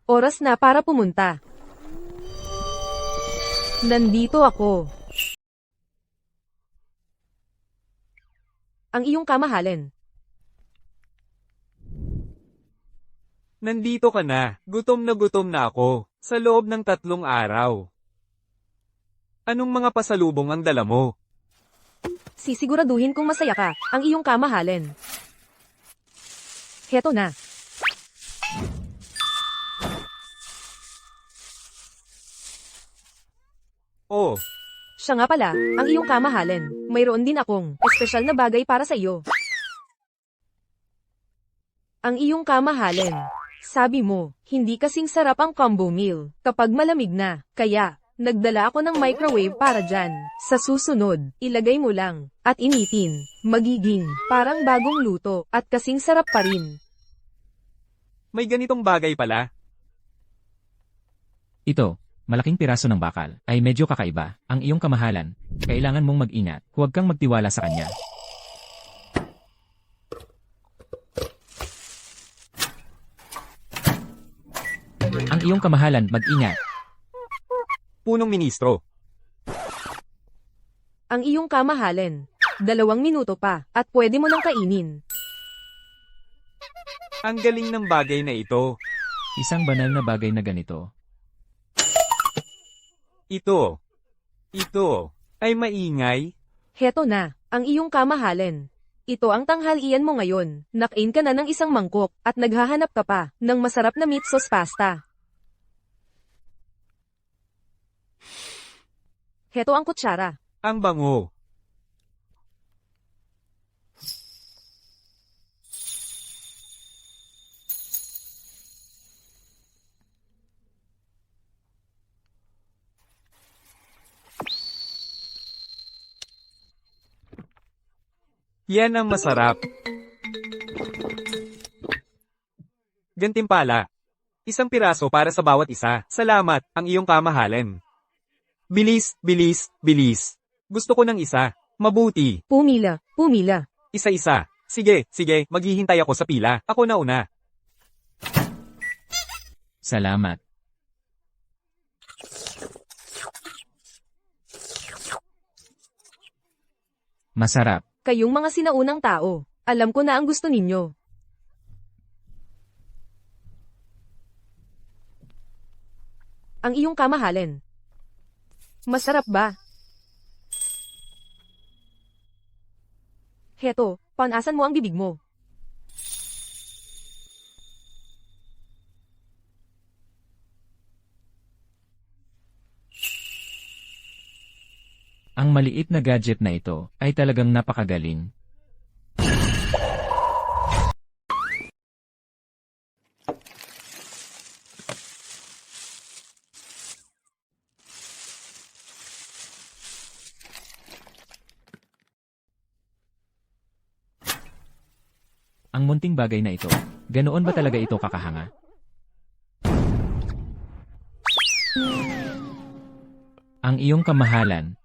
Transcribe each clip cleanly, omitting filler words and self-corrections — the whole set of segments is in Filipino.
Oras na para pumunta. Nandito ako. Ang iyong kamahalin. Nandito ka na gutom na ako, sa loob ng 3 araw. Anong mga pasalubong ang dala mo? Sisiguraduhin kong masaya ka, ang iyong kamahalin. Heto na. Oh, Siya nga pala, ang iyong kamahalin. Mayroon din akong espesyal na bagay para sa iyo. Ang iyong kamahalin. Sabi mo, hindi kasing sarap ang combo meal kapag malamig na. Kaya, nagdala ako ng microwave para dyan. Sa susunod, ilagay mo lang at initin. Magiging parang bagong luto at kasing sarap pa rin. may ganitong bagay pala. Ito, malaking piraso ng bakal, ay medyo kakaiba. Ang iyong kamahalan, kailangan mong mag-ingat, huwag kang magtiwala sa kanya. Ang iyong kamahalan, mag-ingat. Punong ministro. Ang iyong kamahalin. 2 minuto pa at pwede mo nang kainin. Ang galing ng bagay na ito. Isang banal na bagay na ganito. Ito ay maingay. Heto na, ang iyong kamahalin. Ito ang tanghalian mo ngayon. Nakain ka na ng isang mangkok at naghahanap ka pa ng masarap na meat sauce pasta. Heto ang kutsara. Ang bango. Yan ang masarap. Gantimpala. 1 piraso para sa bawat isa. Salamat, ang iyong kamahalin. Bilis, bilis, bilis. Gusto ko ng isa. Mabuti. Pumila. Isa-isa. Sige, maghihintay ako sa pila. Ako na una. Salamat. Masarap. Kayong mga sinaunang tao. Alam ko na ang gusto ninyo. Ang iyong kamahalin. Masarap ba? Heto, panasan mo ang bibig mo. Ang maliit na gadget na ito ay talagang napakagaling. Ang munting bagay na ito, ganoon ba talaga ito kakahanga? Ang iyong kamahalan.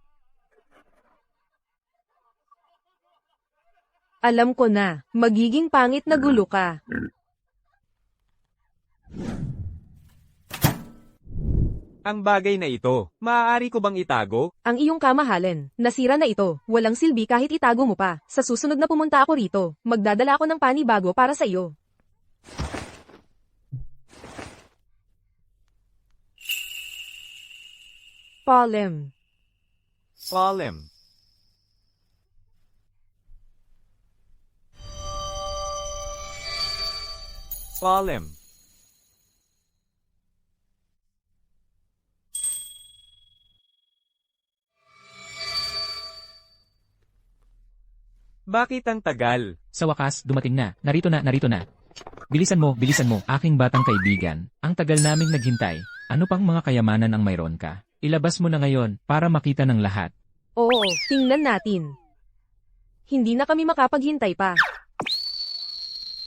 Alam ko na, magiging pangit na gulo ka. Ang bagay na ito, maaari ko bang itago? Ang iyong kamahalin, nasira na ito, walang silbi kahit itago mo pa. Sa susunod na pumunta ako rito, magdadala ako ng panibago para sa iyo. Polem. Solemn. Solemn. Bakit ang tagal? Sa wakas, dumating na. Narito na. Bilisan mo, aking batang kaibigan. Ang tagal naming naghintay. Ano pang mga kayamanan ang mayroon ka? Ilabas mo na ngayon, para makita ng lahat. Oo, tingnan natin. Hindi na kami makapaghintay pa.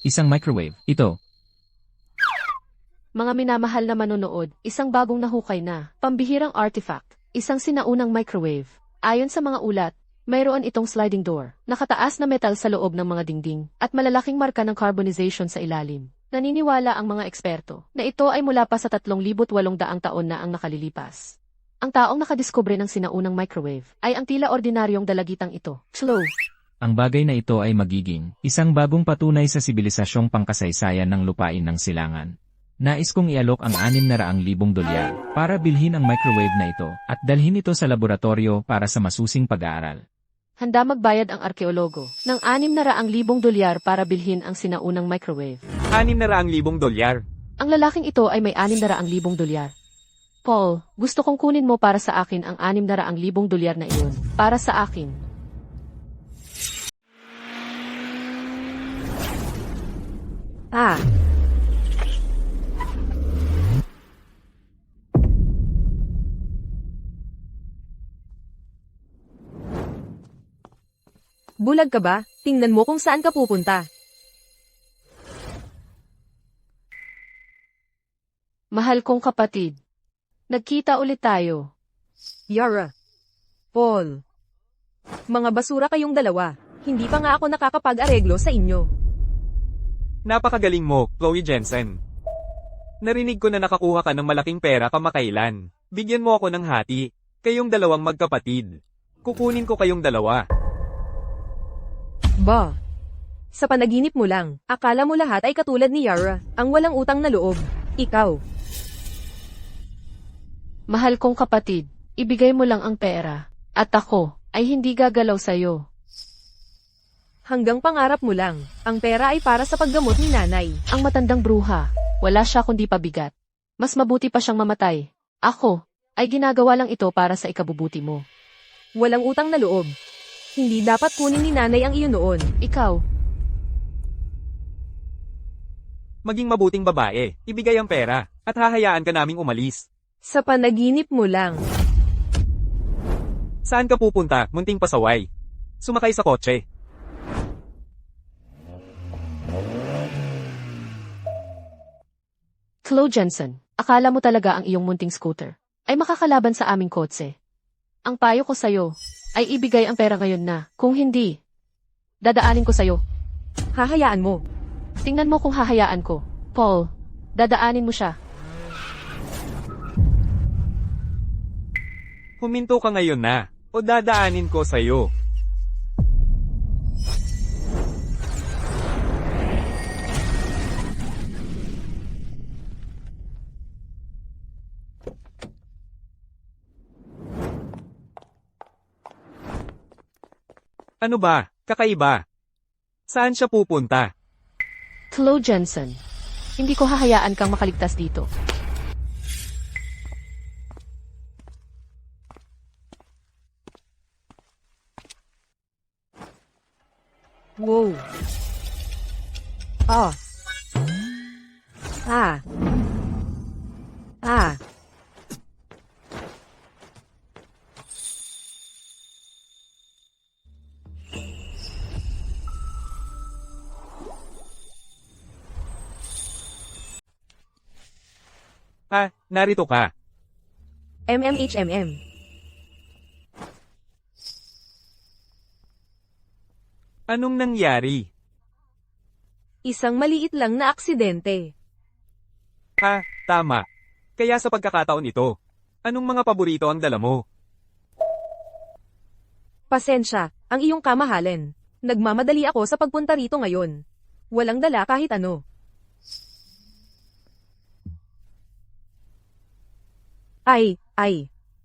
Isang microwave. Ito. Mga minamahal na manonood, isang bagong nahukay na, pambihirang artifact, isang sinaunang microwave. Ayon sa mga ulat, mayroon itong sliding door, nakataas na metal sa loob ng mga dingding, at malalaking marka ng carbonization sa ilalim. Naniniwala ang mga eksperto na ito ay mula pa sa 3,800 taon na ang nakalilipas. Ang taong nakadiskubre ng sinaunang microwave ay ang tila ordinaryong dalagitang ito. Slow. Ang bagay na ito ay magiging isang bagong patunay sa sibilisasyong pangkasaysayan ng lupain ng silangan. Nais kong ialok ang $600,000 para bilhin ang microwave na ito at dalhin ito sa laboratorio para sa masusing pag-aaral. Handa magbayad ang arkeologo ng $600,000 para bilhin ang sinaunang microwave. $600,000. Ang lalaking ito ay may $600,000. Paul, gusto kong kunin mo para sa akin ang $600,000 na iyon. Para sa akin. Ah. Bulag ka ba? Tingnan mo kung saan ka pupunta. Mahal kong kapatid. Nagkita ulit tayo. Yara. Paul. Mga basura kayong dalawa. Hindi pa nga ako nakakapag-areglo sa inyo. Napakagaling mo, Chloe Jensen. Narinig ko na nakakuha ka ng malaking pera kamakailan. Bigyan mo ako ng hati. Kayong dalawang magkapatid. Kukunin ko kayong dalawa. Ba? Sa panaginip mo lang, akala mo lahat ay katulad ni Yara, ang walang utang na loob. Ikaw. Mahal kong kapatid, ibigay mo lang ang pera. At ako, ay hindi gagalaw sa'yo. Hanggang pangarap mo lang, ang pera ay para sa paggamot ni nanay. Ang matandang bruha, wala siya kundi pabigat. Mas mabuti pa siyang mamatay. Ako, ay ginagawa lang ito para sa ikabubuti mo. Walang utang na loob. Hindi dapat kunin ni nanay ang iyon noon. Ikaw, Maging mabuting babae, ibigay ang pera, at hahayaan ka naming umalis. Sa panaginip mo lang. Saan ka pupunta, munting pasaway? Sumakay sa kotse. Chloe Jensen, akala mo talaga ang iyong munting scooter ay makakalaban sa aming kotse. Ang payo ko sa'yo ay ibigay ang pera ngayon na. Kung hindi, dadaanin ko sa'yo. Hahayaan mo. Tingnan mo kung hahayaan ko. Paul, dadaanin mo siya. Huminto ka ngayon na, o dadaanin ko sa'yo. Ano ba? Kakaiba. Saan siya pupunta? Chloe Jensen, hindi ko hahayaan kang makaligtas dito. Wow. Ah. Ah. Ah. Ah, narito ka. MMHMM. Anong nangyari? Isang maliit lang na aksidente. Ha, tama. Kaya sa pagkakataon ito, anong mga paborito ang dala mo? Pasensya, ang iyong kamahalan. Nagmamadali ako sa pagpunta rito ngayon. Walang dala kahit ano. Ay,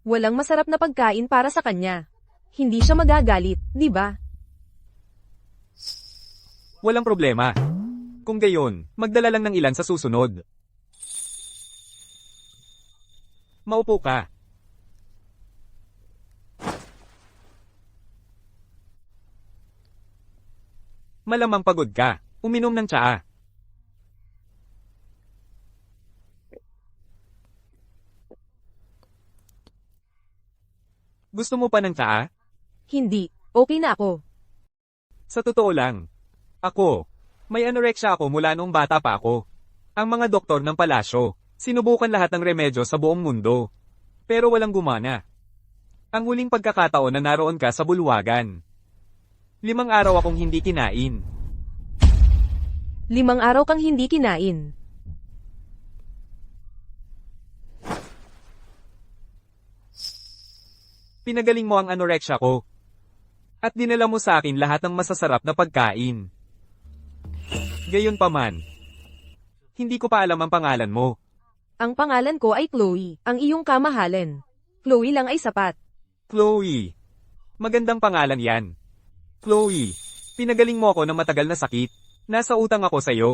walang masarap na pagkain para sa kanya. Hindi siya magagalit, di ba? Walang problema. Kung gayon, magdala lang ng ilan sa susunod. Maupo ka. Malamang pagod ka. Uminom ng tsaa. Gusto mo pa ng tsaa? Hindi, okay na ako. Sa totoo lang. Ako, may anorexia ako mula noong bata pa ako. Ang mga doktor ng palasyo, sinubukan lahat ng remedyo sa buong mundo. Pero walang gumana. Ang huling pagkakataon na naroon ka sa bulwagan. 5 araw akong hindi kinain. 5 araw kang hindi kinain. Pinagaling mo ang anorexia ko. At dinala mo sa akin lahat ng masasarap na pagkain. Gayunpaman, hindi ko pa alam ang pangalan mo. Ang pangalan ko ay Chloe, ang iyong kamahalan. Chloe lang ay sapat. Chloe. Magandang pangalan yan. Chloe, pinagaling mo ako ng matagal na sakit. Nasa utang ako sa'yo.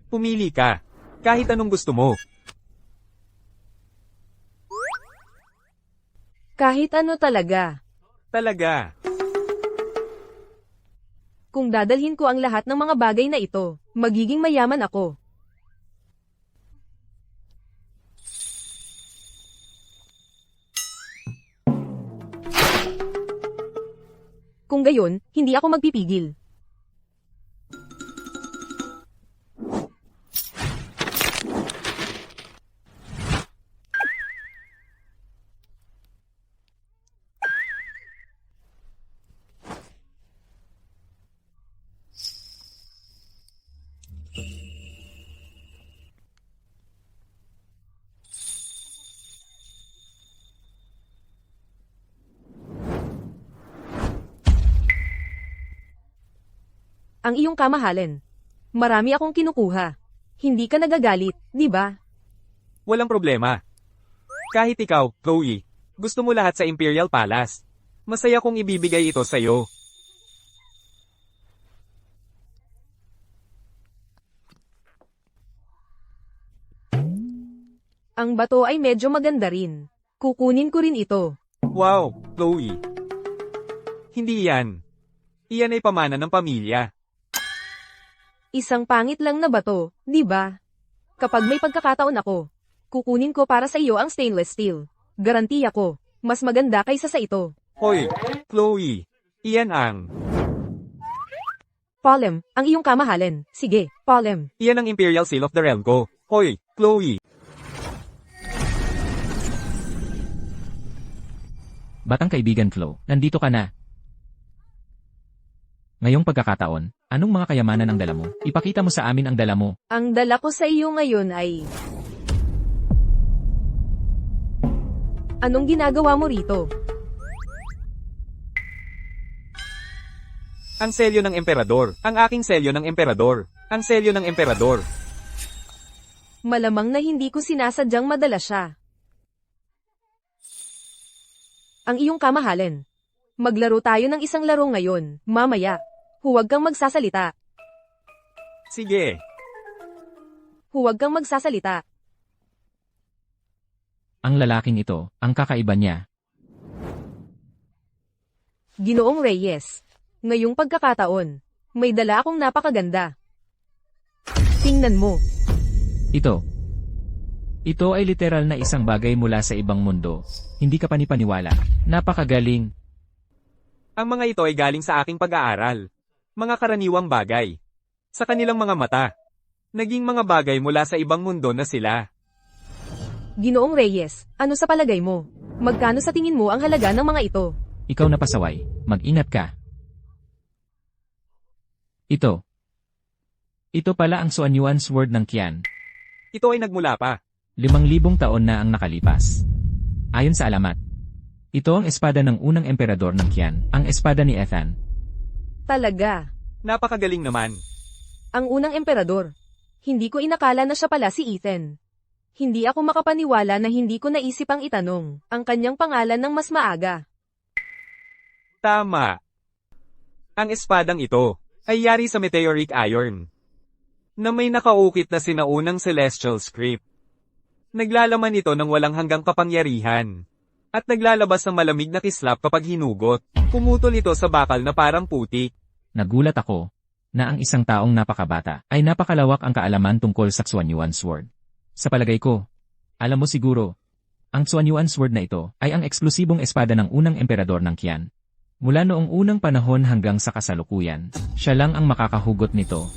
Pumili ka. Kahit anong gusto mo. Kahit ano talaga. Talaga. Kung dadalhin ko ang lahat ng mga bagay na ito, magiging mayaman ako. Kung gayon, hindi ako magpipigil. Ang iyong kamahalan. Marami akong kinukuha. Hindi ka nagagalit, di ba? Walang problema. Kahit ikaw, Chloe, gusto mo lahat sa Imperial Palace. Masaya kong ibibigay ito sa'yo. Ang bato ay medyo maganda rin. Kukunin ko rin ito. Wow, Chloe. Hindi yan. Iyan ay pamana ng pamilya. Isang pangit lang na bato, di ba? Kapag may pagkakataon ako, kukunin ko para sa iyo ang stainless steel. Garantiya ko, mas maganda kaysa sa ito. Hoy, Chloe. Iyan ang... Polem, ang iyong kamahalan. Sige, Polem. Iyan ang Imperial Seal of the Realm ko. Hoy, Chloe. Batang kaibigan Flo, nandito ka na. Ngayong pagkakataon, anong mga kayamanan ang dala mo? Ipakita mo sa amin ang dala mo. Ang dala ko sa iyo ngayon ay... Anong ginagawa mo rito? Ang selyo ng emperador. Ang aking selyo ng emperador. Ang selyo ng emperador. Malamang na hindi ko sinasadyang madala siya. Ang iyong kamahalan. Maglaro tayo ng isang laro ngayon, mamaya. Huwag kang magsasalita. Sige. Huwag kang magsasalita. Ang lalaking ito, ang kakaiba niya. Ginoong Reyes. Ngayong pagkakataon, may dala akong napakaganda. Tingnan mo. Ito. Ito ay literal na isang bagay mula sa ibang mundo. Hindi ka panipaniwala. Napakagaling. Ang mga ito ay galing sa aking pag-aaral. Mga karaniwang bagay. Sa kanilang mga mata. Naging mga bagay mula sa ibang mundo na sila. Ginoong Reyes, ano sa palagay mo? Magkano sa tingin mo ang halaga ng mga ito? Ikaw na pasaway. Mag-ingat ka. Ito. Ito pala ang Suanyuan Sword ng Qian. Ito ay nagmula pa. 5,000 taon na ang nakalipas. Ayon sa alamat. Ito ang espada ng unang emperador ng Qian, ang espada ni Ethan. Talaga. Napakagaling naman. Ang unang emperador. Hindi ko inakala na siya pala si Ethan. Hindi ako makapaniwala na hindi ko naisip ang itanong ang kanyang pangalan ng mas maaga. Tama. Ang espadang ito ay yari sa meteoric iron na may nakaukit na sinaunang celestial script. Naglalaman ito ng walang hanggang kapangyarihan at naglalabas ng malamig na kislap kapag hinugot. Pumutol ito sa bakal na parang putik. Nagulat ako na ang isang taong napakabata ay napakalawak ang kaalaman tungkol sa Xuanyuan Sword. Sa palagay ko, alam mo siguro, ang Xuanyuan Sword na ito ay ang eksklusibong espada ng unang emperador ng Qian. Mula noong unang panahon hanggang sa kasalukuyan, siya lang ang makakahugot nito.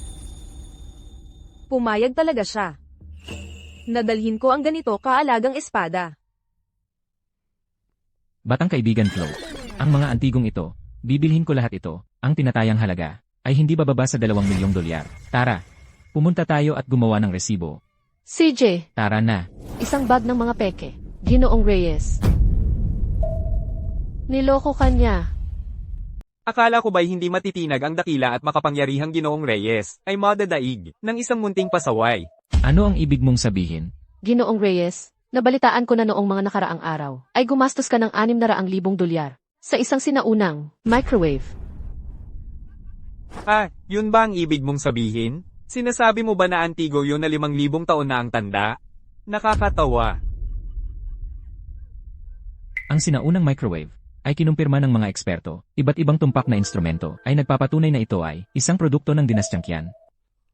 Pumayag talaga siya. Nadalhin ko ang ganito kaalagang espada. Batang kaibigan Flo, ang mga antigong ito, bibilhin ko lahat ito, ang tinatayang halaga, ay hindi bababa sa $2,000,000. Tara, pumunta tayo at gumawa ng resibo. CJ, Tara na. isang bag ng mga peke. Ginoong Reyes. Niloko ka niya. Akala ko ba'y hindi matitinag ang dakila at makapangyarihang Ginoong Reyes ay madadaig ng isang munting pasaway. Ano ang ibig mong sabihin? Ginoong Reyes, nabalitaan ko na noong mga nakaraang araw ay gumastos ka ng $600,000 sa isang sinaunang microwave. Yun ba ang ibig mong sabihin? Sinasabi mo ba na antigo yun na 5,000 taon na ang tanda? Nakakatawa. Ang sinaunang microwave ay kinumpirma ng mga eksperto. Iba't ibang tumpak na instrumento ay nagpapatunay na ito ay isang produkto ng dinastyang Qian.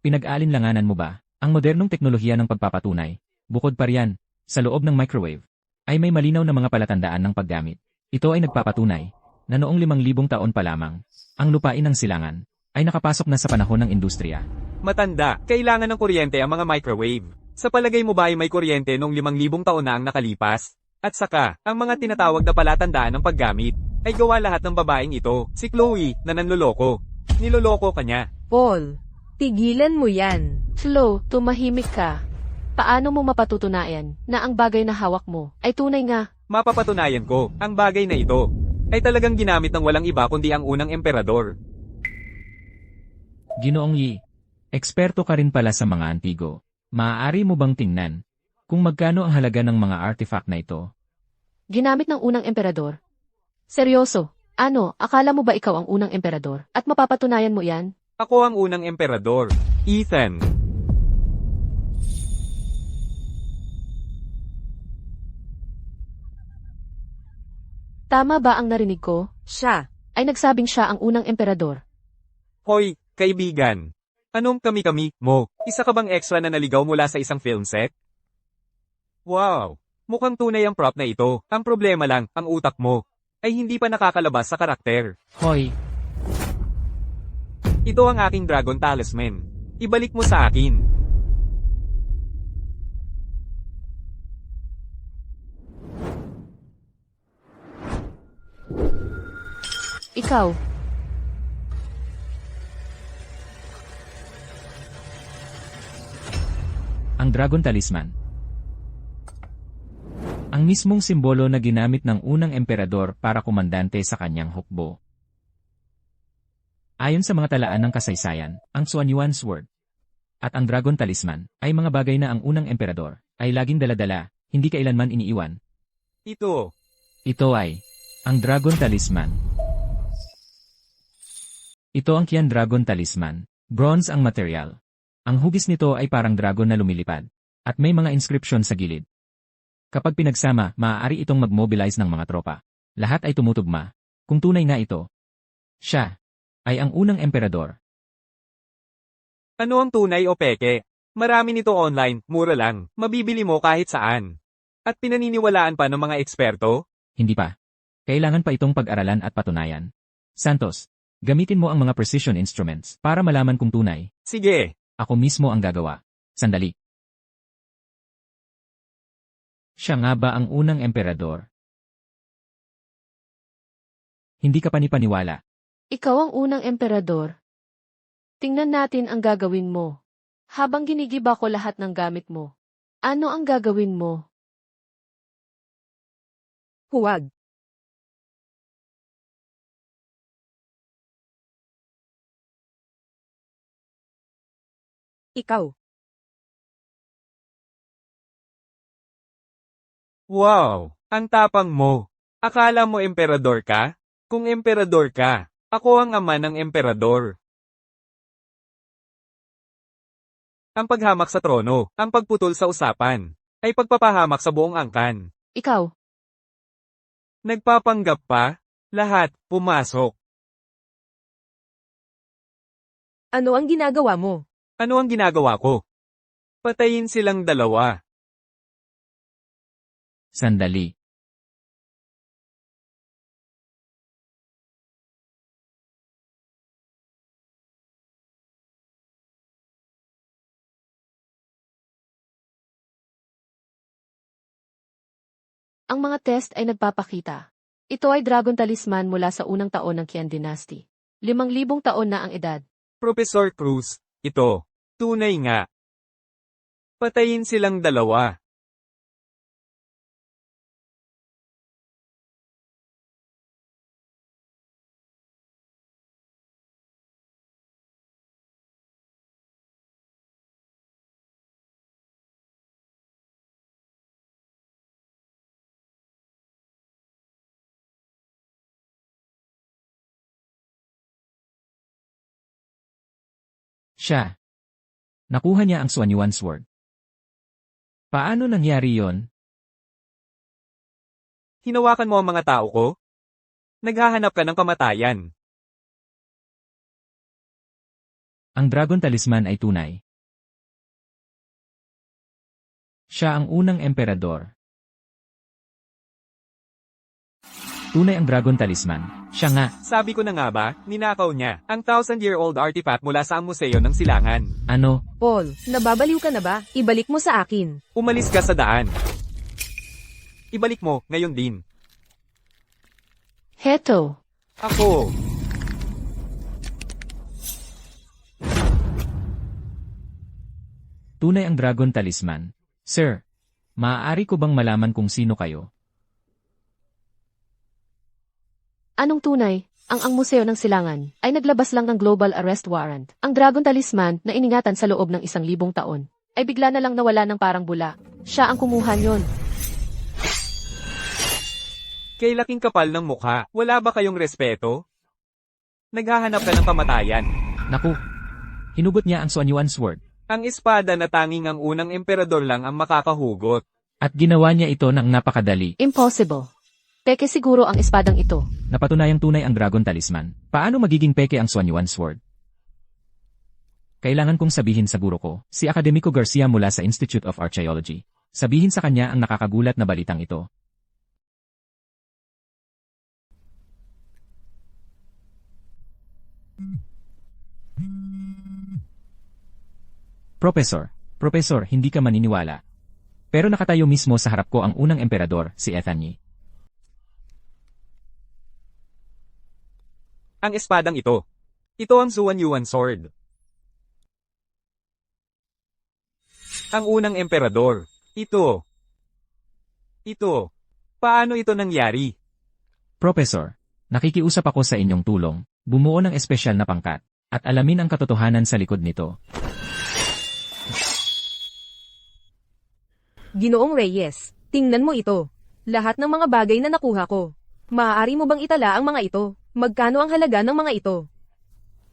Pinag-aalinlanganan mo ba ang modernong teknolohiya ng pagpapatunay? Bukod pa riyan, sa loob ng microwave ay may malinaw na mga palatandaan ng paggamit. Ito ay nagpapatunay na noong 5,000 taon pa lamang, ang lupain ng silangan ay nakapasok na sa panahon ng industriya. Matanda, kailangan ng kuryente ang mga microwave. Sa palagay mo ba ay may kuryente noong 5,000 taon na ang nakalipas? At saka, ang mga tinatawag na palatandaan ng paggamit ay gawa lahat ng babaeng ito, si Chloe, na nanloloko. Niloloko ka niya. Paul, tigilan mo yan. Flo, tumahimik ka. Paano mo mapatutunayan na ang bagay na hawak mo ay tunay nga? Mapapatunayan ko, ang bagay na ito ay talagang ginamit ng walang iba kundi ang unang emperador. Ginoong Yi, eksperto ka rin pala sa mga antigo. Maaari mo bang tingnan kung magkano ang halaga ng mga artifact na ito? Ginamit ng unang emperador? Seryoso? Ano, akala mo ba ikaw ang unang emperador at mapapatunayan mo yan? Ako ang unang emperador, Ethan. Tama ba ang narinig ko? Siya. Ay nagsabing siya ang unang emperador. Hoy, kaibigan. Anong kami-kami mo? Isa ka bang extra na naligaw mula sa isang film set? Wow! Mukhang tunay ang prop na ito. Ang problema lang, ang utak mo ay hindi pa nakakalabas sa karakter. Hoy, Ito ang aking Dragon Talisman. Ibalik mo sa akin. Ikaw, ang Dragon Talisman. Ang mismong simbolo na ginamit ng unang emperador para komandante sa kanyang hukbo. Ayon sa mga talaan ng kasaysayan, ang Xuanyuan Sword at ang Dragon Talisman ay mga bagay na ang unang emperador ay laging daladala, hindi kailanman iniiwan. Ito. Ito ay ang Dragon Talisman. Ito ang Qian Dragon Talisman. Bronze ang material. Ang hugis nito ay parang dragon na lumilipad at may mga inscription sa gilid. Kapag pinagsama, maaari itong mag-mobilize ng mga tropa. Lahat ay tumutugma. Kung tunay nga ito, siya ay ang unang emperador. Ano ang tunay o peke? Marami nito online, mura lang, mabibili mo kahit saan. At pinaniniwalaan pa ng mga eksperto? Hindi pa. Kailangan pa itong pag-aralan at patunayan. Santos, gamitin mo ang mga precision instruments para malaman kung tunay. Sige. Ako mismo ang gagawa. Sandali. Siya nga ba ang unang emperador? Hindi ka panipaniwala. ikaw ang unang emperador. Tingnan natin ang gagawin mo. Habang ginigiba ko lahat ng gamit mo. Ano ang gagawin mo? Huwag. Ikaw. Wow! Ang tapang mo. Akala mo emperador ka? Kung emperador ka, ako ang ama ng emperador. Ang paghamak sa trono, ang pagputol sa usapan, ay pagpapahamak sa buong angkan. Ikaw, Nagpapanggap pa? Lahat, pumasok. Ano ang ginagawa mo? Ano ang ginagawa ko? Patayin silang dalawa. Sandali. ang mga test ay nagpapakita. Ito ay Dragon Talisman mula sa unang taon ng Qian Dynasty. 5,000 taon na ang edad. Professor Cruz, ito. Tunay nga. Patayin silang dalawa. Siya. Nakuha niya ang Suanyuan Sword. Paano nangyari yon? Hinawakan mo ang mga tao ko? Naghahanap ka ng kamatayan. Ang Dragon Talisman ay tunay. Siya ang unang emperador. Tunay ang Dragon Talisman. Siya nga. Sabi ko na nga ba, ninakaw niya ang 1,000-year-old artifact mula sa museo ng silangan. Ano? Paul, nababaliw ka na ba? Ibalik mo sa akin. Umalis ka sa daan. Ibalik mo, ngayon din. Heto. Ako. Tunay ang Dragon Talisman. Sir, maaari ko bang malaman kung sino kayo? Anong tunay? Ang Museo ng Silangan ay naglabas lang ng Global Arrest Warrant. Ang Dragon Talisman na iningatan sa loob ng 1,000 taon ay bigla na lang nawala ng parang bula. Siya ang kumuha niyon. Kay laking kapal ng mukha, wala ba kayong respeto? Naghahanap ka ng kamatayan. Naku, hinugot niya ang Suanyuan Sword. Ang espada na tanging ang unang emperador lang ang makakahugot. At ginawa niya ito ng napakadali. Impossible. Peke siguro ang espadang ito. Napatunayang tunay ang Dragon Talisman. Paano magiging peke ang Suanyuan Sword? Kailangan kong sabihin sa guro ko, si Academico Garcia mula sa Institute of Archaeology. Sabihin sa kanya ang nakakagulat na balitang ito. Professor, hindi ka maniniwala. Pero nakatayo mismo sa harap ko ang unang emperador, si Ethany. Ang espadang ito. Ito ang Suanyuan Sword. Ang unang emperador. Ito. Paano ito nangyari? Professor, nakikiusap ako sa inyong tulong, bumuo ng espesyal na pangkat, at alamin ang katotohanan sa likod nito. Ginoong Reyes, tingnan mo ito. Lahat ng mga bagay na nakuha ko. Maaari mo bang itala ang mga ito? Magkano ang halaga ng mga ito?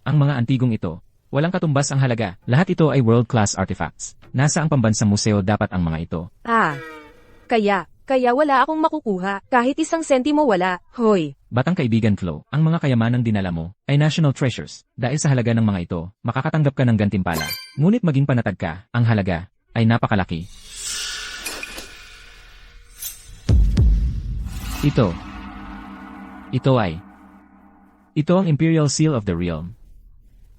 Ang mga antigong ito, walang katumbas ang halaga. Lahat ito ay world-class artifacts. Nasa ang pambansang museo dapat ang mga ito. Kaya wala akong makukuha. Kahit 1 sentimo wala. Hoy! Batang kaibigan Flo, ang mga kayamanang dinala mo ay national treasures. Dahil sa halaga ng mga ito, makakatanggap ka ng gantimpala. Ngunit maging panatag ka, ang halaga ay napakalaki. Ito ang Imperial Seal of the Realm.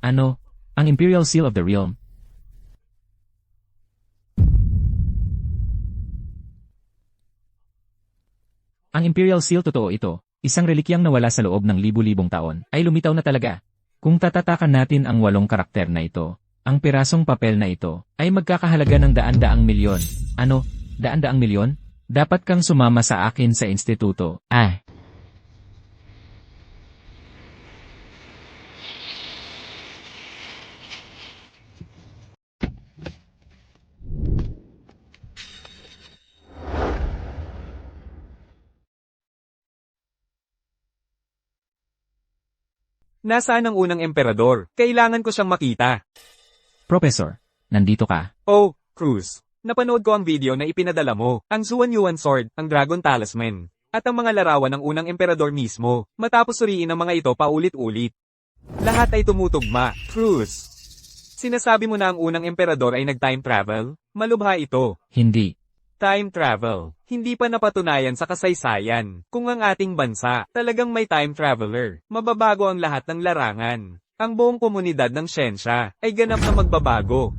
Ano? Ang Imperial Seal of the Realm? Ang Imperial Seal totoo ito. Isang relikyang nawala sa loob ng libu-libong taon, ay lumitaw na talaga. Kung tatatakan natin ang 8 karakter na ito, ang pirasong papel na ito, ay magkakahalaga ng daan-daang milyon. Ano? Daan-daang milyon? Dapat kang sumama sa akin sa instituto. Nasaan ang unang emperador? Kailangan ko siyang makita. Professor, nandito ka. Oh, Cruz. Napanood ko ang video na ipinadala mo. Ang Suanyuan Sword, ang Dragon Talisman, at ang mga larawan ng unang emperador mismo. Matapos suriin ang mga ito paulit-ulit. Lahat ay tumutugma. Cruz. Sinasabi mo na ang unang emperador ay nag-time travel? Malubha ito. Hindi. Time travel. Hindi pa napatunayan sa kasaysayan. Kung ang ating bansa talagang may time traveler, mababago ang lahat ng larangan. Ang buong komunidad ng siyensya ay ganap na magbabago.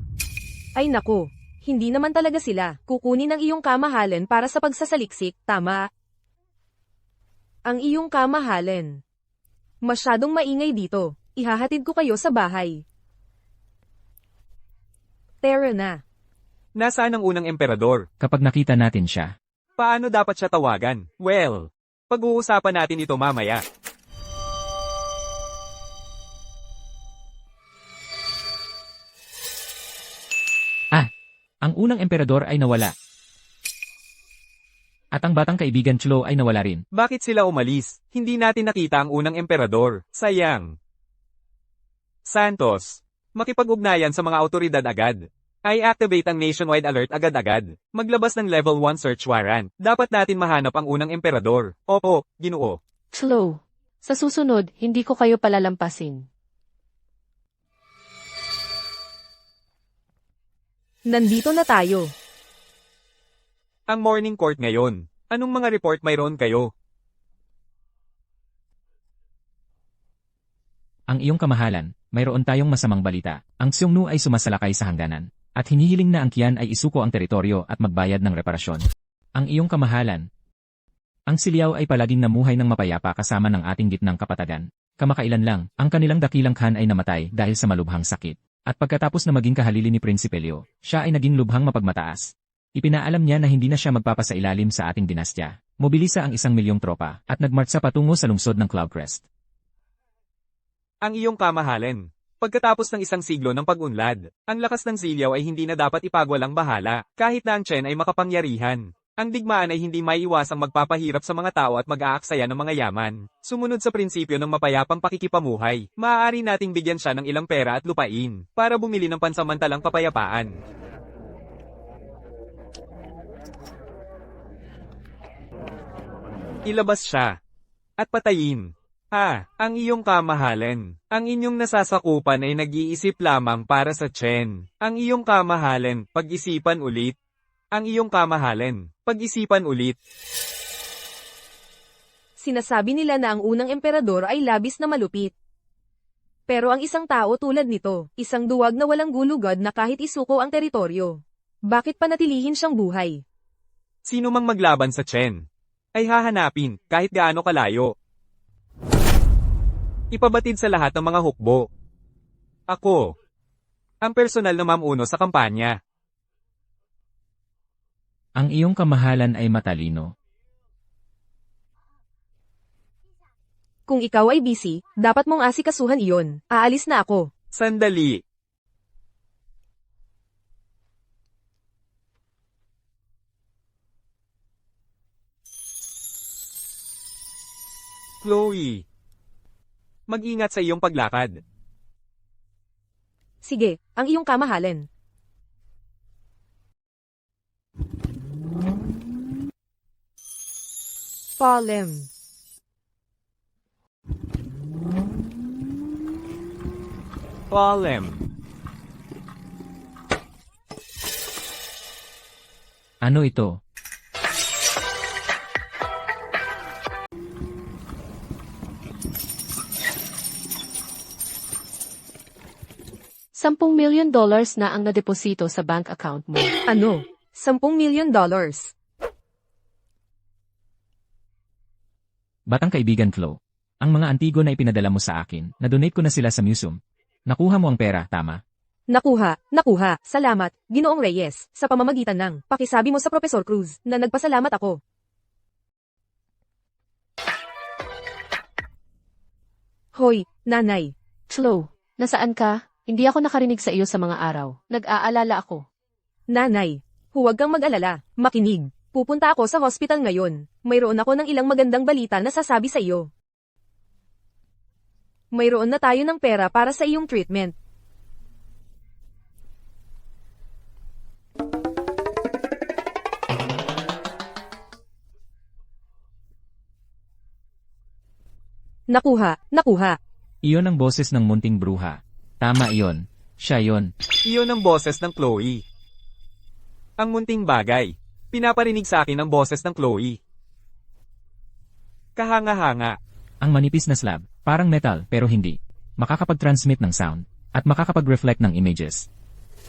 Ay naku, hindi naman talaga sila. Kukunin ang iyong kamahalan para sa pagsasaliksik, tama? Ang iyong kamahalan. Masyadong maingay dito. Ihahatid ko kayo sa bahay. Tara na. Nasaan ang unang emperador? Kapag nakita natin siya, Paano dapat siya tawagan? Well, pag-uusapan natin ito mamaya. ang unang emperador ay nawala. At ang batang kaibigan Chlo ay nawala rin. Bakit sila umalis? Hindi natin nakita ang unang emperador. Sayang. Santos, makipag-ugnayan sa mga autoridad agad. I-activate ang nationwide alert agad-agad. Maglabas ng level 1 search warrant. Dapat natin mahanap ang unang emperador. Opo, Ginoo. Slow. Sa susunod, hindi ko kayo palalampasin. Nandito na tayo. Ang morning court ngayon. Anong mga report mayroon kayo? Ang iyong kamahalan, mayroon tayong masamang balita. Ang Xiongnu ay sumasalakay sa hangganan. At hinihiling na ang Qian ay isuko ang teritoryo at magbayad ng reparasyon. Ang iyong kamahalan. Ang Siliao ay palaging namuhay ng mapayapa kasama ng ating gitnang kapatagan. Kamakailan lang, ang kanilang dakilang Khan ay namatay dahil sa malubhang sakit. At pagkatapos na maging kahalili ni Prinsipe Leo, siya ay naging lubhang mapagmataas. Ipinaalam niya na hindi na siya magpapasailalim sa ating dinastya. Mobilisa ang 1,000,000 tropa at nagmartsa patungo sa lungsod ng Cloudcrest. Ang iyong kamahalan. Pagkatapos ng 1 siglo ng pag-unlad, ang lakas ng Siliao ay hindi na dapat ipagwalang bahala, kahit na ang Chen ay makapangyarihan. Ang digmaan ay hindi maiiwasang magpapahirap sa mga tao at mag-aaksaya ng mga yaman. Sumunod sa prinsipyo ng mapayapang pakikipamuhay, maaari nating bigyan siya ng ilang pera at lupain, para bumili ng pansamantalang kapayapaan. Ilabas siya. At patayin. Ang iyong kamahalan. Ang inyong nasasakupan ay nag-iisip lamang para sa Chen. Ang iyong kamahalan, pag-isipan ulit. Ang iyong kamahalan, pag-isipan ulit. Sinasabi nila na ang unang emperador ay labis na malupit. Pero ang isang tao tulad nito, isang duwag na walang gulugod na kahit isuko ang teritoryo. Bakit panatilihin siyang buhay? Sino mang maglaban sa Chen, ay hahanapin kahit gaano kalayo. Ipabatid sa lahat ng mga hukbo. Ako, ang personal na mamuno sa kampanya. Ang iyong kamahalan ay matalino. Kung ikaw ay busy, dapat mong asikasuhan iyon. Aalis na ako. Sandali. Chloe, mag-ingat sa iyong paglakad. Sige, ang iyong kamahalan. Palem. Palem. Ano ito? $10 million na ang nadeposito sa bank account mo. Ano? $10 million. Batang kaibigan Chlo. Ang mga antigo na ipinadala mo sa akin, na-donate ko na sila sa museum. Nakuha mo ang pera, tama? Nakuha. Salamat, Ginoong Reyes, sa pamamagitan ng pakisabi mo sa Professor Cruz na nagpasalamat ako. Hoy, nanay. Slow. Nasaan ka? Hindi ako nakarinig sa iyo sa mga araw. Nag-aalala ako. Nanay, huwag kang mag-alala, makinig. Pupunta ako sa hospital ngayon. Mayroon ako ng ilang magandang balita na sasabi sa iyo. Mayroon na tayo ng pera para sa iyong treatment. Nakuha. Iyon ang boses ng munting bruha. Tama iyon. Siya yon. Iyon ang boses ng Chloe. Ang munting bagay. Pinaparinig sa akin ang boses ng Chloe. Kahanga-hanga. Ang manipis na slab, parang metal pero hindi. Makakapag-transmit ng sound, at makakapag-reflect ng images.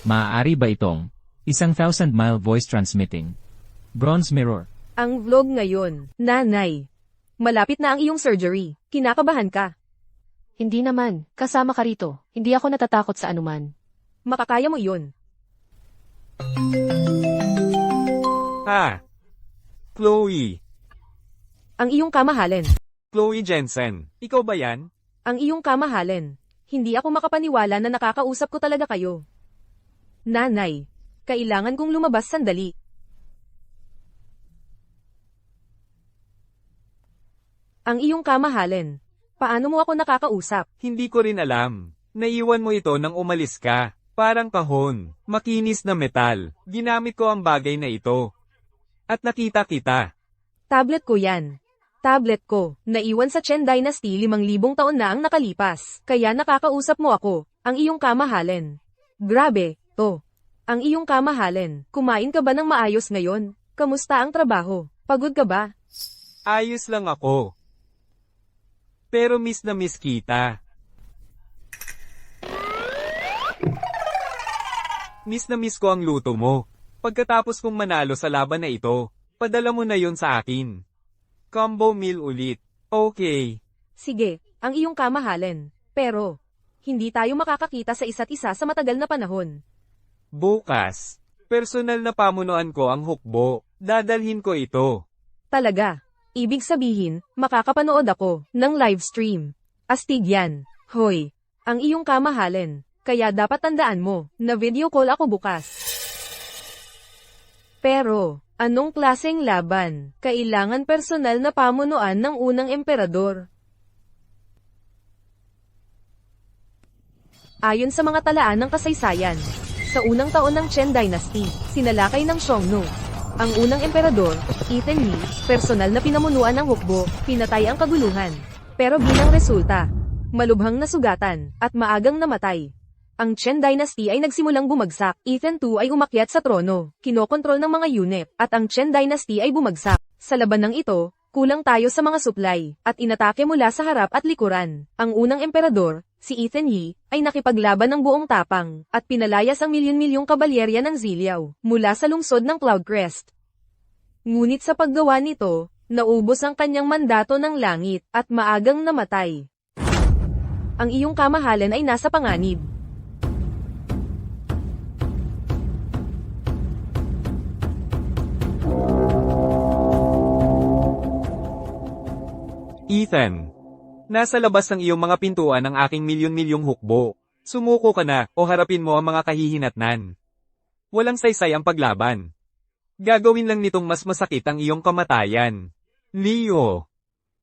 Maaari ba itong 1,000-mile voice transmitting? Bronze mirror. Ang vlog ngayon, nanay. Malapit na ang iyong surgery. Kinakabahan ka. Hindi naman. Kasama ka rito. Hindi ako natatakot sa anuman. Makakaya mo iyon. Ha? Chloe. Ang iyong kamahalin. Chloe Jensen. Ikaw ba yan? Ang iyong kamahalin. Hindi ako makapaniwala na nakakausap ko talaga kayo. Nanay, kailangan kong lumabas sandali. Ang iyong kamahalin. Paano mo ako nakakausap? Hindi ko rin alam. Naiwan mo ito nang umalis ka. Parang kahon. Makinis na metal. Ginamit ko ang bagay na ito. At nakita kita. Tablet ko yan. Tablet ko. Naiwan sa Chen Dynasty 5,000 taon na ang nakalipas. Kaya nakakausap mo ako. Ang iyong kamahalin. Grabe, to. Ang iyong kamahalin. Kumain ka ba ng maayos ngayon? Kamusta ang trabaho? Pagod ka ba? Ayos lang ako. Pero miss na miss kita. Miss na miss ko ang luto mo. Pagkatapos kong manalo sa laban na ito, padala mo na yon sa akin. Combo meal ulit. Okay. Sige, ang iyong kamahalin. Pero, hindi tayo makakakita sa isa't isa sa matagal na panahon. Bukas, personal na pamunuan ko ang hukbo. Dadalhin ko ito. Talaga. Ibig sabihin, makakapanood ako ng live stream. Astig yan. Hoy, ang iyong kamahalin. Kaya dapat tandaan mo na video call ako bukas. Pero, anong klaseng laban? Kailangan personal na pamunuan ng unang emperador. Ayon sa mga talaan ng kasaysayan, sa unang taon ng Chen Dynasty, sinalakay ng Xiongnu. Ang unang emperador, Ethan Yi, personal na pinamunuan ng hukbo, pinatay ang kaguluhan. Pero bilang resulta, malubhang nasugatan, at maagang namatay. Ang Chen Dynasty ay nagsimulang bumagsak. Ethan II ay umakyat sa trono, kinokontrol ng mga unit, at ang Chen Dynasty ay bumagsak. Sa labanang ito, kulang tayo sa mga supply, at inatake mula sa harap at likuran. Ang unang emperador, si Ethan Yi, ay nakipaglaban ng buong tapang, at pinalayas ang milyon-milyong kabalyerya ng Ziliao, mula sa lungsod ng Cloudcrest. Ngunit sa paggawa nito, naubos ang kanyang mandato ng langit, at maagang namatay. Ang iyong kamahalan ay nasa panganib. Ethan, nasa labas ng iyong mga pintuan ang aking milyon-milyong hukbo. Sumuko ka na, o harapin mo ang mga kahihinatnan. Walang saysay ang paglaban. Gagawin lang nitong mas masakit ang iyong kamatayan. Leo.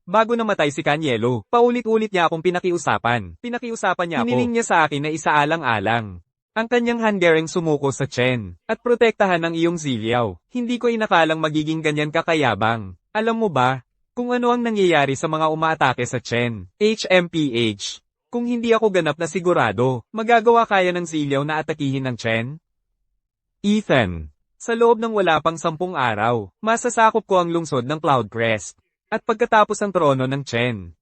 Bago namatay si Kanyelo, paulit-ulit niya akong pinakiusapan. Pinakiusapan niya ako. Hiniling niya sa akin na isaalang-alang ang kanyang handgereng sumuko sa Chen, at protektahan ang iyong Ziliao. Hindi ko inakalang magiging ganyan kakayabang. Alam mo ba, kung ano ang nangyayari sa mga umaatake sa Chen, HMPH. Kung hindi ako ganap na sigurado, magagawa kaya ng Ziliao na atakihin ng Chen? Ethan, sa loob ng wala pang 10 araw, masasakop ko ang lungsod ng Cloudcrest. At pagkatapos ang trono ng Chen,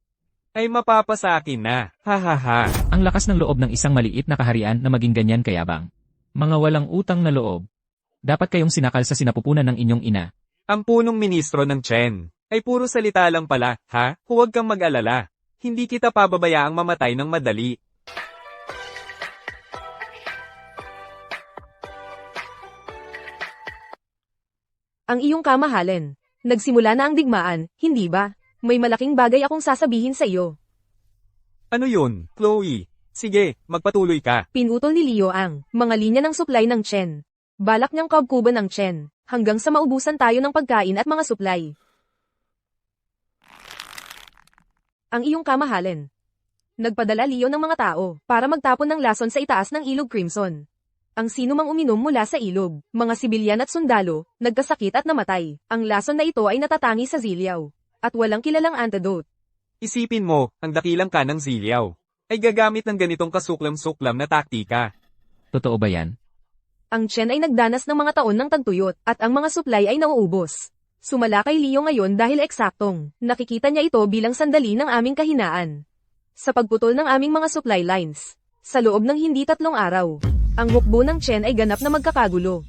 ay mapapasakin na, hahaha. Ang lakas ng loob ng isang maliit na kaharian na maging ganyan kayabang. Mga walang utang na loob. Dapat kayong sinakal sa sinapupunan ng inyong ina. Ang punong ministro ng Chen ay puro salita lang pala, ha? Huwag kang mag-alala. Hindi kita pababayaang mamatay ng madali. Ang iyong kamahalin. Nagsimula na ang digmaan, hindi ba? May malaking bagay akong sasabihin sa iyo. Ano yun, Chloe? Sige, magpatuloy ka. Pinutol ni Leo ang mga linya ng supply ng Chen. Balak niyang kabkuban ng Chen, hanggang sa maubusan tayo ng pagkain at mga supply. Ang iyong kamahalin. Nagpadala Leo ng mga tao para magtapon ng lason sa itaas ng ilog Crimson. Ang sino mang uminom mula sa ilog, mga sibilyan at sundalo, nagkasakit at namatay. Ang lason na ito ay natatangi sa Ziliao, at walang kilalang antidote. Isipin mo, ang dakilang ka ng Ziliao ay gagamit ng ganitong kasuklam-suklam na taktika. Totoo ba yan? Ang Chen ay nagdanas ng mga taon ng tagtuyot, at ang mga supply ay nauubos. Sumala kay Leo ngayon dahil eksaktong, nakikita niya ito bilang sandali ng aming kahinaan. Sa pagputol ng aming mga supply lines, sa loob ng hindi 3 araw, ang hukbo ng Chen ay ganap na magkakagulo.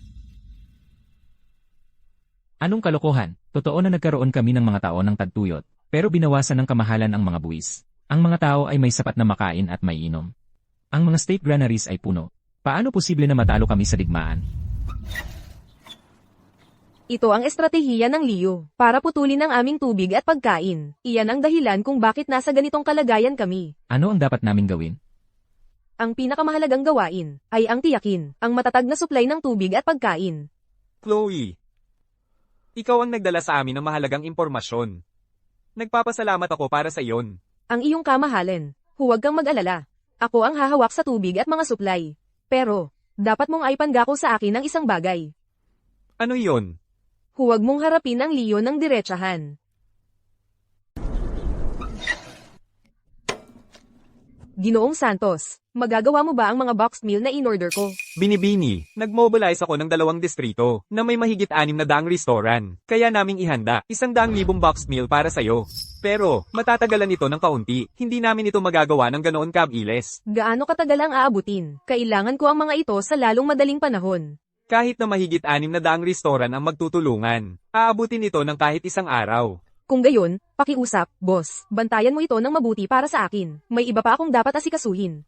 Anong kalokohan? Totoo na nagkaroon kami ng mga tao ng tagtuyot, pero binawasan ng kamahalan ang mga buwis. Ang mga tao ay may sapat na makain at may inom. Ang mga state granaries ay puno. Paano posible na matalo kami sa digmaan? Ito ang estratehiya ng Leo, para putulin ang aming tubig at pagkain. Iyan ang dahilan kung bakit nasa ganitong kalagayan kami. Ano ang dapat naming gawin? Ang pinakamahalagang gawain ay ang tiyakin ang matatag na supply ng tubig at pagkain. Chloe, ikaw ang nagdala sa amin ng mahalagang impormasyon. Nagpapasalamat ako para sa iyon. Ang iyong kamahalan, huwag kang mag-alala. Ako ang hahawak sa tubig at mga supply. Pero, dapat mong aipangako sa akin ng isang bagay. Ano iyon? Huwag mong harapin ang Leo ng diretsahan. Ginoong Santos, magagawa mo ba ang mga boxed meal na in-order ko? Binibini, nag-mobilize ako ng 2 distrito na may mahigit 600 restaurant. Kaya naming ihanda 100,000 boxed meal para sa'yo. Pero, matatagalan ito ng kaunti. Hindi namin ito magagawa ng ganoon kabilis. Gaano katagal ang aabutin? Kailangan ko ang mga ito sa lalong madaling panahon. Kahit na mahigit 600 restaurant ang magtutulungan, aabutin ito ng kahit 1 araw. Kung gayon, pakiusap, boss. Bantayan mo ito ng mabuti para sa akin. May iba pa akong dapat asikasuhin.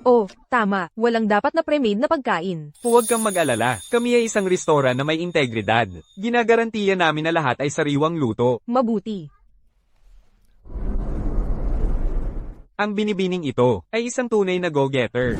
Oh, tama. Walang dapat na pre-made na pagkain. Huwag kang mag-alala. Kami ay isang restaurant na may integridad. Ginagarantiya namin na lahat ay sariwang luto. Mabuti. Ang binibining ito ay isang tunay na go-getter.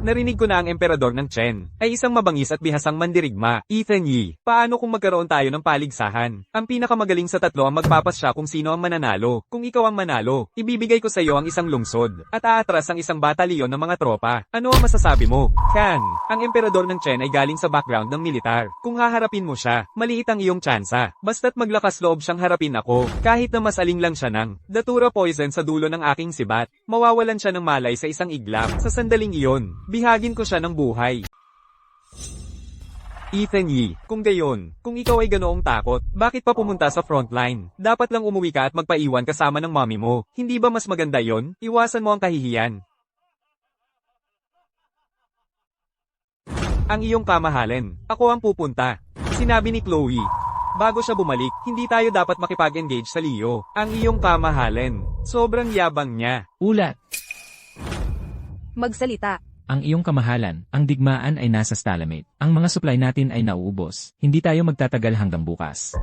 Narinig ko na ang emperador ng Chen ay isang mabangis at bihasang mandirigma. Ethan Yi, paano kung magkaroon tayo ng paligsahan? Ang pinakamagaling sa tatlo ang magpapasya kung sino ang mananalo. Kung ikaw ang manalo, ibibigay ko sa iyo ang isang lungsod at aatras ang isang batalyon ng mga tropa. Ano ang masasabi mo? Kan, ang emperador ng Chen ay galing sa background ng militar. Kung haharapin mo siya, maliit ang iyong tsansa. Basta't maglakas loob siyang harapin ako, kahit na masaling lang siya ng datura poison sa dulo ng aking sibat. Mawawalan siya ng malay sa isang iglap. Sa sandaling iyon, bihagin ko siya ng buhay. Ethan Yi, kung gayon, kung ikaw ay ganoong takot, bakit pa pumunta sa frontline? Dapat lang umuwi ka at magpaiwan kasama ng mommy mo. Hindi ba mas maganda yon? Iwasan mo ang kahihiyan. Ang iyong kamahalan, ako ang pupunta. Sinabi ni Chloe. Bago siya bumalik, hindi tayo dapat makipag-engage sa Leo. Ang iyong kamahalan, sobrang yabang niya. Ulat! Magsalita. Ang iyong kamahalan, ang digmaan ay nasa stalemate. Ang mga supply natin ay nauubos. Hindi tayo magtatagal hanggang bukas.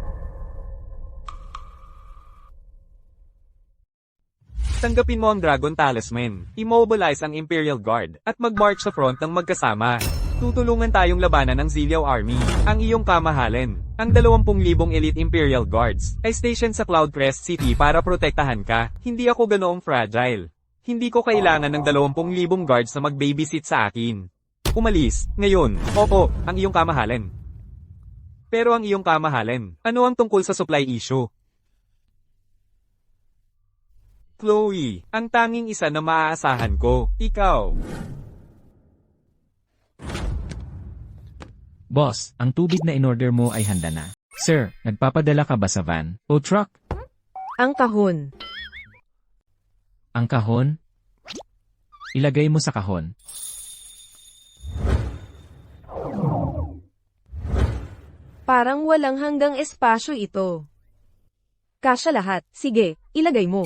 Tanggapin mo ang Dragon Talisman, immobilize ang Imperial Guard, at mag-march sa front ng magkasama. Tutulungan tayong labanan ng Zilyaw Army. Ang iyong kamahalan, ang 20,000 elite Imperial Guards, ay station sa Cloudcrest City para protektahan ka. Hindi ako ganoong fragile. Hindi ko kailangan ng 20,000 guards na mag-babysit sa akin. Umalis, ngayon, opo, ang iyong kamahalan. Pero ang iyong kamahalan, ano ang tungkol sa supply issue? Chloe, ang tanging isa na maaasahan ko, ikaw. Boss, ang tubig na in-order mo ay handa na. Sir, nagpapadala ka ba sa van o truck? Ang kahon. Ang kahon? Ilagay mo sa kahon. Parang walang hanggang espasyo ito. Kasya lahat. Sige, ilagay mo.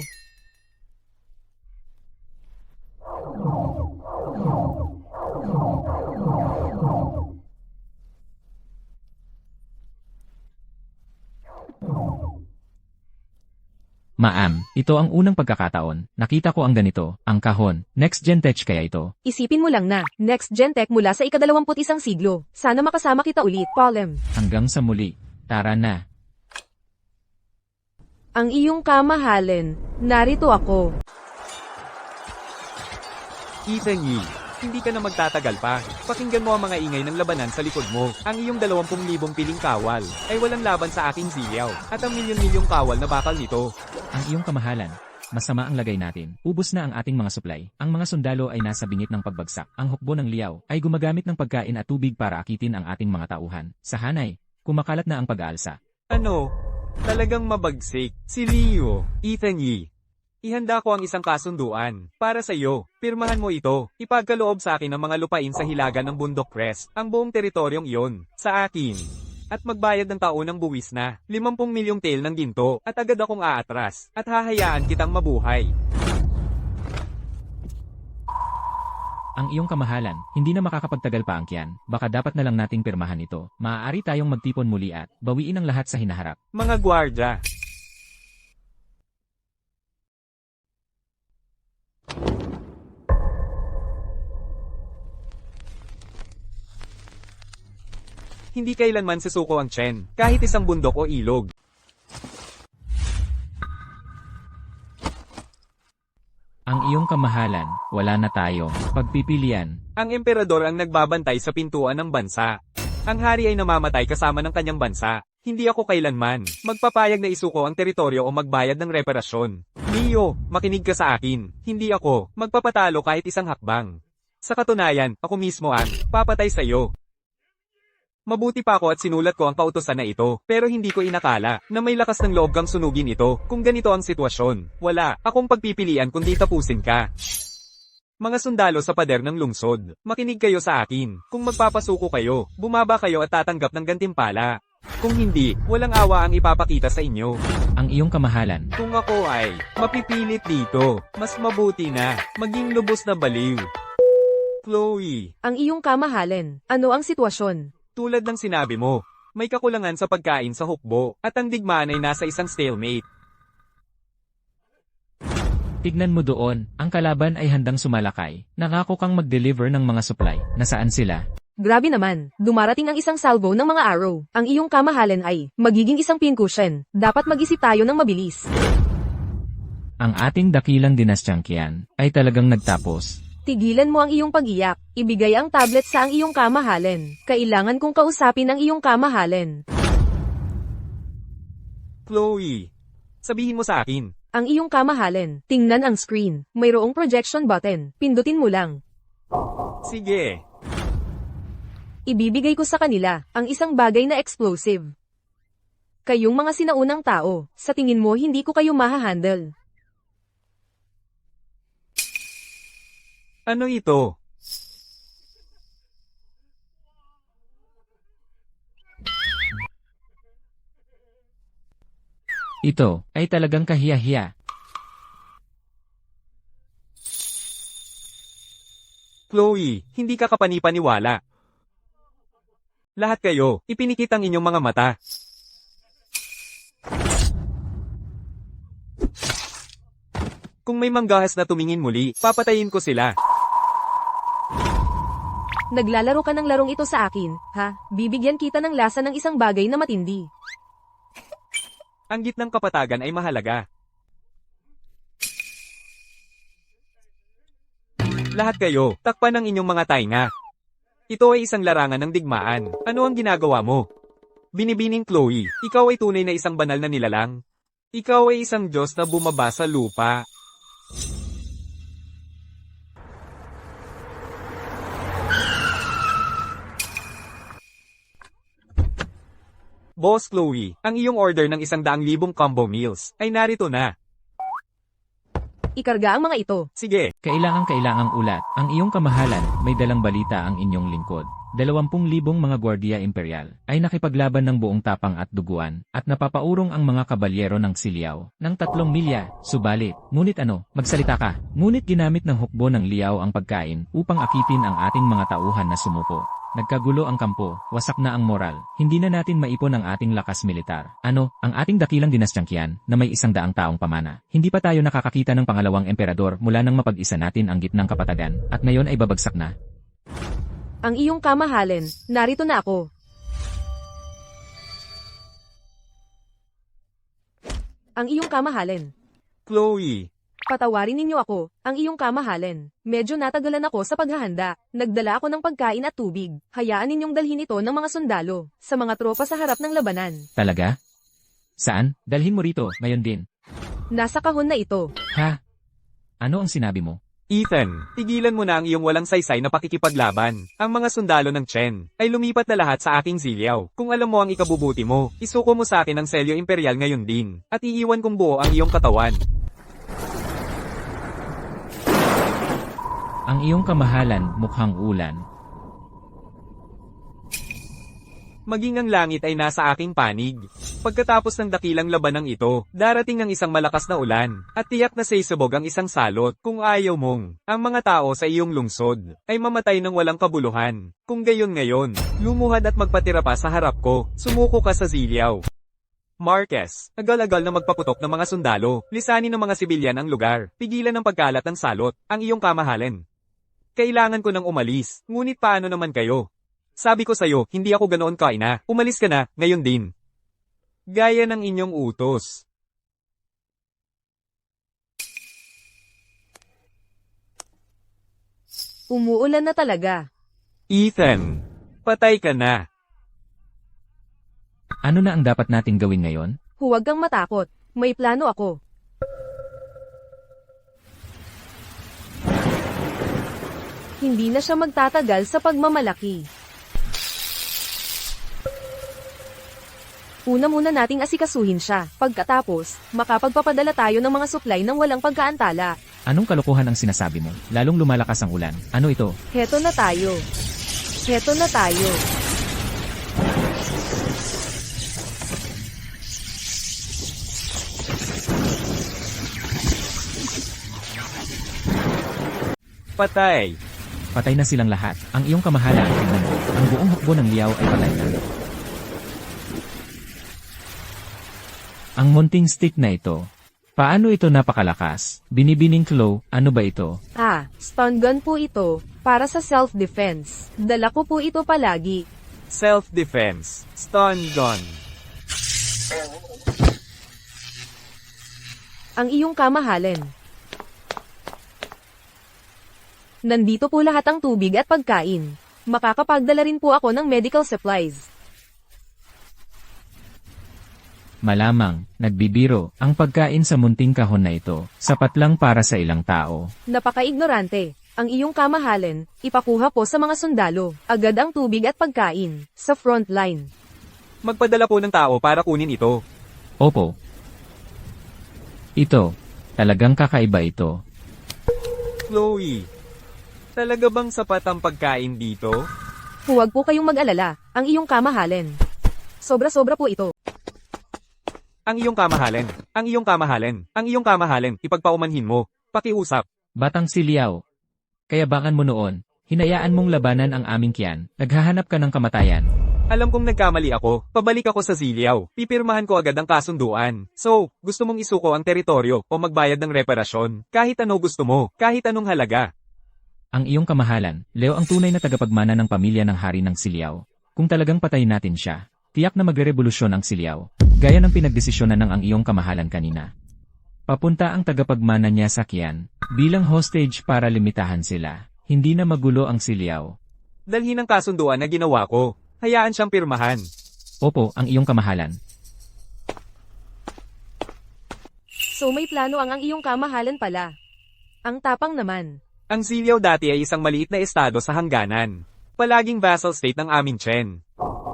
Ma'am, ito ang unang pagkakataon. Nakita ko ang ganito, ang kahon. Next gen tech kaya ito. Isipin mo lang na, next gen tech mula sa ika-21 siglo. Sana makasama kita ulit, Polem. Hanggang sa muli. Tara na. Ang iyong kamahalan, narito ako. Ethan Yi, hindi ka na magtatagal pa. Pakinggan mo ang mga ingay ng labanan sa likod mo. Ang iyong 20,000 piling kawal ay walang laban sa aking Zilyaw at ang milyon-milyong kawal na bakal nito. Ang iyong kamahalan. Masama ang lagay natin. Ubus na ang ating mga supply. Ang mga sundalo ay nasa bingit ng pagbagsak. Ang hukbo ng Liao ay gumagamit ng pagkain at tubig para akitin ang ating mga tauhan. Sa Hanay, kumakalat na ang pag-aalsa. Ano? Talagang mabagsik. Si Leo, Ethan Yi. Ihanda ko ang isang kasunduan. Para sa iyo, pirmahan mo ito. Ipagkaloob sa akin ang mga lupain sa hilaga ng Bundok Crest. Ang buong teritoryong iyon. Sa akin. At magbayad ng taonang buwis na 50 milyong tael ng ginto at agad akong aatras at hahayaan kitang mabuhay. Ang iyong kamahalan, hindi na makakapagtagal pa ang tiyan. Baka dapat na lang nating pirmahan ito. Maaari tayong magtipon muli at bawiin ang lahat sa hinaharap. Mga gwardya. Hindi kailanman susuko ang Chen, kahit isang bundok o ilog. Ang iyong kamahalan, wala na tayo. Pagpipilian. Ang emperador ang nagbabantay sa pintuan ng bansa. Ang hari ay namamatay kasama ng kanyang bansa. Hindi ako kailanman magpapayag na isuko ang teritoryo o magbayad ng reparasyon. Leo, makinig ka sa akin. Hindi ako magpapatalo kahit isang hakbang. Sa katunayan, ako mismo ang papatay sa iyo. Mabuti pa ako at sinulat ko ang kautusan na ito, pero hindi ko inakala na may lakas ng loob kang sunugin ito. Kung ganito ang sitwasyon, wala akong pagpipilian kundi tapusin ka. Mga sundalo sa pader ng lungsod, makinig kayo sa akin. Kung magpapasuko kayo, bumaba kayo at tatanggap ng gantimpala. Kung hindi, walang awa ang ipapakita sa inyo. Ang iyong kamahalan. Kung ako ay mapipilit dito, mas mabuti na maging lubos na baliw. Chloe, Ang iyong kamahalan, ano ang sitwasyon? tulad ng sinabi mo, may kakulangan sa pagkain sa hukbo, at ang digmaan ay nasa isang stalemate. Tignan mo doon, ang kalaban ay handang sumalakay. Nangako kang mag-deliver ng mga supply. Nasaan sila? Grabe naman, dumarating ang isang salvo ng mga arrow. Ang iyong kamahalan ay magiging isang pincushion. Dapat mag-isip tayo ng mabilis. Ang ating dakilang dinastyang Qian ay talagang nagtapos. Tigilan mo ang iyong pag-iyak. Ibigay ang tablet sa ang iyong kamahalan. Kailangan kong kausapin ang iyong kamahalan. Chloe, sabihin mo sa akin. Ang iyong kamahalan. Tingnan ang screen. Mayroong projection button. Pindutin mo lang. Sige. Ibibigay ko sa kanila ang isang bagay na explosive. Kayong mga sinaunang tao, sa tingin mo hindi ko kayo mahahandle. Ano ito? Ito ay talagang kahiya-hiya. Chloe, hindi ka kapanipaniwala. Lahat kayo, ipinikit ang inyong mga mata. Kung may manggahas na tumingin muli, papatayin ko sila. Naglalaro ka ng larong ito sa akin, ha? Bibigyan kita ng lasa ng isang bagay na matindi. Ang gitnang kapatagan ay mahalaga. Lahat kayo, takpan ang inyong mga tainga. Ito ay isang larangan ng digmaan. Ano ang ginagawa mo? Binibining Chloe, ikaw ay tunay na isang banal na nilalang. Ikaw ay isang Diyos na bumaba sa lupa. Boss Chloe, ang iyong order ng 100,000 combo meals ay narito na. Ikarga ang mga ito. Sige, Kailangang ulat. Ang iyong kamahalan, may dalang balita ang inyong lingkod. 20,000 mga Guardia Imperial ay nakipaglaban ng buong tapang at duguan at napapaurong ang mga kabalyero ng Siliao ng 3 milya. Subalit, ngunit magsalita ka. Ngunit ginamit ng hukbo ng Liao ang pagkain upang akitin ang ating mga tauhan na sumuko. Nagkagulo ang kampo, wasak na ang moral, hindi na natin maipon ang ating lakas militar. Ang ating dakilang dinastyang Qian na may 100 taong pamana. Hindi pa tayo nakakakita ng pangalawang emperador mula nang mapag-isa natin ang gitnang kapatagan, at ngayon ay babagsak na. Ang iyong kamahalan, narito na ako. Ang iyong kamahalan. Chloe, Patawarin ninyo ako, ang iyong kamahalan. Medyo natagalan ako sa paghahanda. Nagdala ako ng pagkain at tubig. Hayaan ninyong dalhin ito ng mga sundalo, sa mga tropa sa harap ng labanan. Talaga? Saan? Dalhin mo rito, ngayon din. Nasa kahon na ito. Ha? Ano ang sinabi mo? Ethan, tigilan mo na ang iyong walang saysay na pakikipaglaban. Ang mga sundalo ng Chen ay lumipat na lahat sa aking Ziliao. Kung alam mo ang ikabubuti mo, isuko mo sa akin ang selyo imperial ngayon din, at iiwan kong buo ang iyong katawan. Ang iyong kamahalan mukhang ulan. Maging ang langit ay nasa aking panig. Pagkatapos ng dakilang labanang ito, darating ang isang malakas na ulan, at tiyak na sasabog ang isang salot. Kung ayaw mong, ang mga tao sa iyong lungsod, ay mamatay ng walang kabuluhan. Kung gayon ngayon, lumuhad at magpatira pa sa harap ko, sumuko ka sa Zilyaw. Marquez, agal-agal na magpaputok ng mga sundalo, lisanin ng mga sibilyan ang lugar, pigilan ng pagkalat ng salot, ang iyong kamahalan. Kailangan ko nang umalis, ngunit paano naman kayo? Sabi ko sa'yo, hindi ako ganoon kaina. Umalis ka na, ngayon din. Gaya ng inyong utos. Umuulan na talaga. Ethan, patay ka na. Ano na ang dapat nating gawin ngayon? Huwag kang matakot. May plano ako. Hindi na siya magtatagal sa pagmamalaki. Una muna nating asikasuhin siya. Pagkatapos, makapagpapadala tayo ng mga supply ng walang pagkaantala. Anong kalokohan ang sinasabi mo? Lalong lumalakas ang ulan. Ano ito? Heto na tayo. Heto na tayo. Patay. Patay na silang lahat. Ang iyong kamahalan, tignan mo. Ang buong hukbo ng liyaw ay patay na. Ang munting stick na ito. Paano ito napakalakas? Binibining claw, ano ba ito? Stun gun po ito, para sa self-defense. Dala ko po ito palagi. Self-defense. Stun gun. Ang iyong kamahalan. Nandito po lahat ang tubig at pagkain. Makakapagdala rin po ako ng medical supplies. Malamang, nagbibiro, ang pagkain sa munting kahon na ito, sapat lang para sa ilang tao. Napaka-ignorante. Ang iyong kamahalan, ipakuha po sa mga sundalo, agad ang tubig at pagkain, sa front line. Magpadala po ng tao para kunin ito. Opo. Ito, talagang kakaiba ito. Chloe, talaga bang sapat ang pagkain dito? Huwag po kayong mag-alala, ang iyong kamahalan. Sobra-sobra po ito. Ang iyong kamahalan, ang iyong kamahalan, ang iyong kamahalan, ipagpaumanhin mo, pakiusap. Batang Silyaw. Kayabangan mo noon, hinayaan mong labanan ang aming kiyan, naghahanap ka ng kamatayan. Alam kong nagkamali ako, pabalik ako sa Zilyaw, pipirmahan ko agad ang kasunduan. So, gusto mong isuko ang teritoryo o magbayad ng reparasyon, kahit ano gusto mo, kahit anong halaga. Ang iyong kamahalan, Leo ang tunay na tagapagmana ng pamilya ng hari ng Silyaw. Kung talagang patayin natin siya, tiyak na magre-revolusyon ang Silyaw, gaya ng pinagdesisyonan ng ang iyong kamahalan kanina. Papunta ang tagapagmana niya sa kiyan, bilang hostage para limitahan sila. Hindi na magulo ang Silyaw. Dalhin ang kasunduan na ginawa ko, hayaan siyang pirmahan. Opo, ang iyong kamahalan. So may plano ang iyong kamahalan pala. Ang tapang naman. Ang Zilyaw dati ay isang maliit na estado sa hangganan. Palaging vassal state ng aming Chen.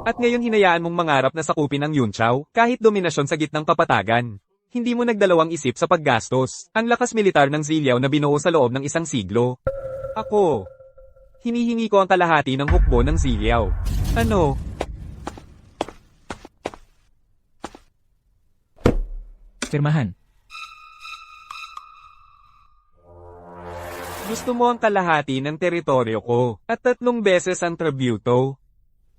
At ngayon hinayaan mong mangarap na sakupin ang Yunchao, kahit dominasyon sa gitnang kapatagan. Hindi mo nagdalawang isip sa paggastos. Ang lakas militar ng Zilyaw na binuo sa loob ng isang siglo. Ako, hinihingi ko ang kalahati ng hukbo ng Zilyaw. Ano? Pirmahan. Gusto mo ang kalahati ng teritoryo ko, at 3 beses ang tributo.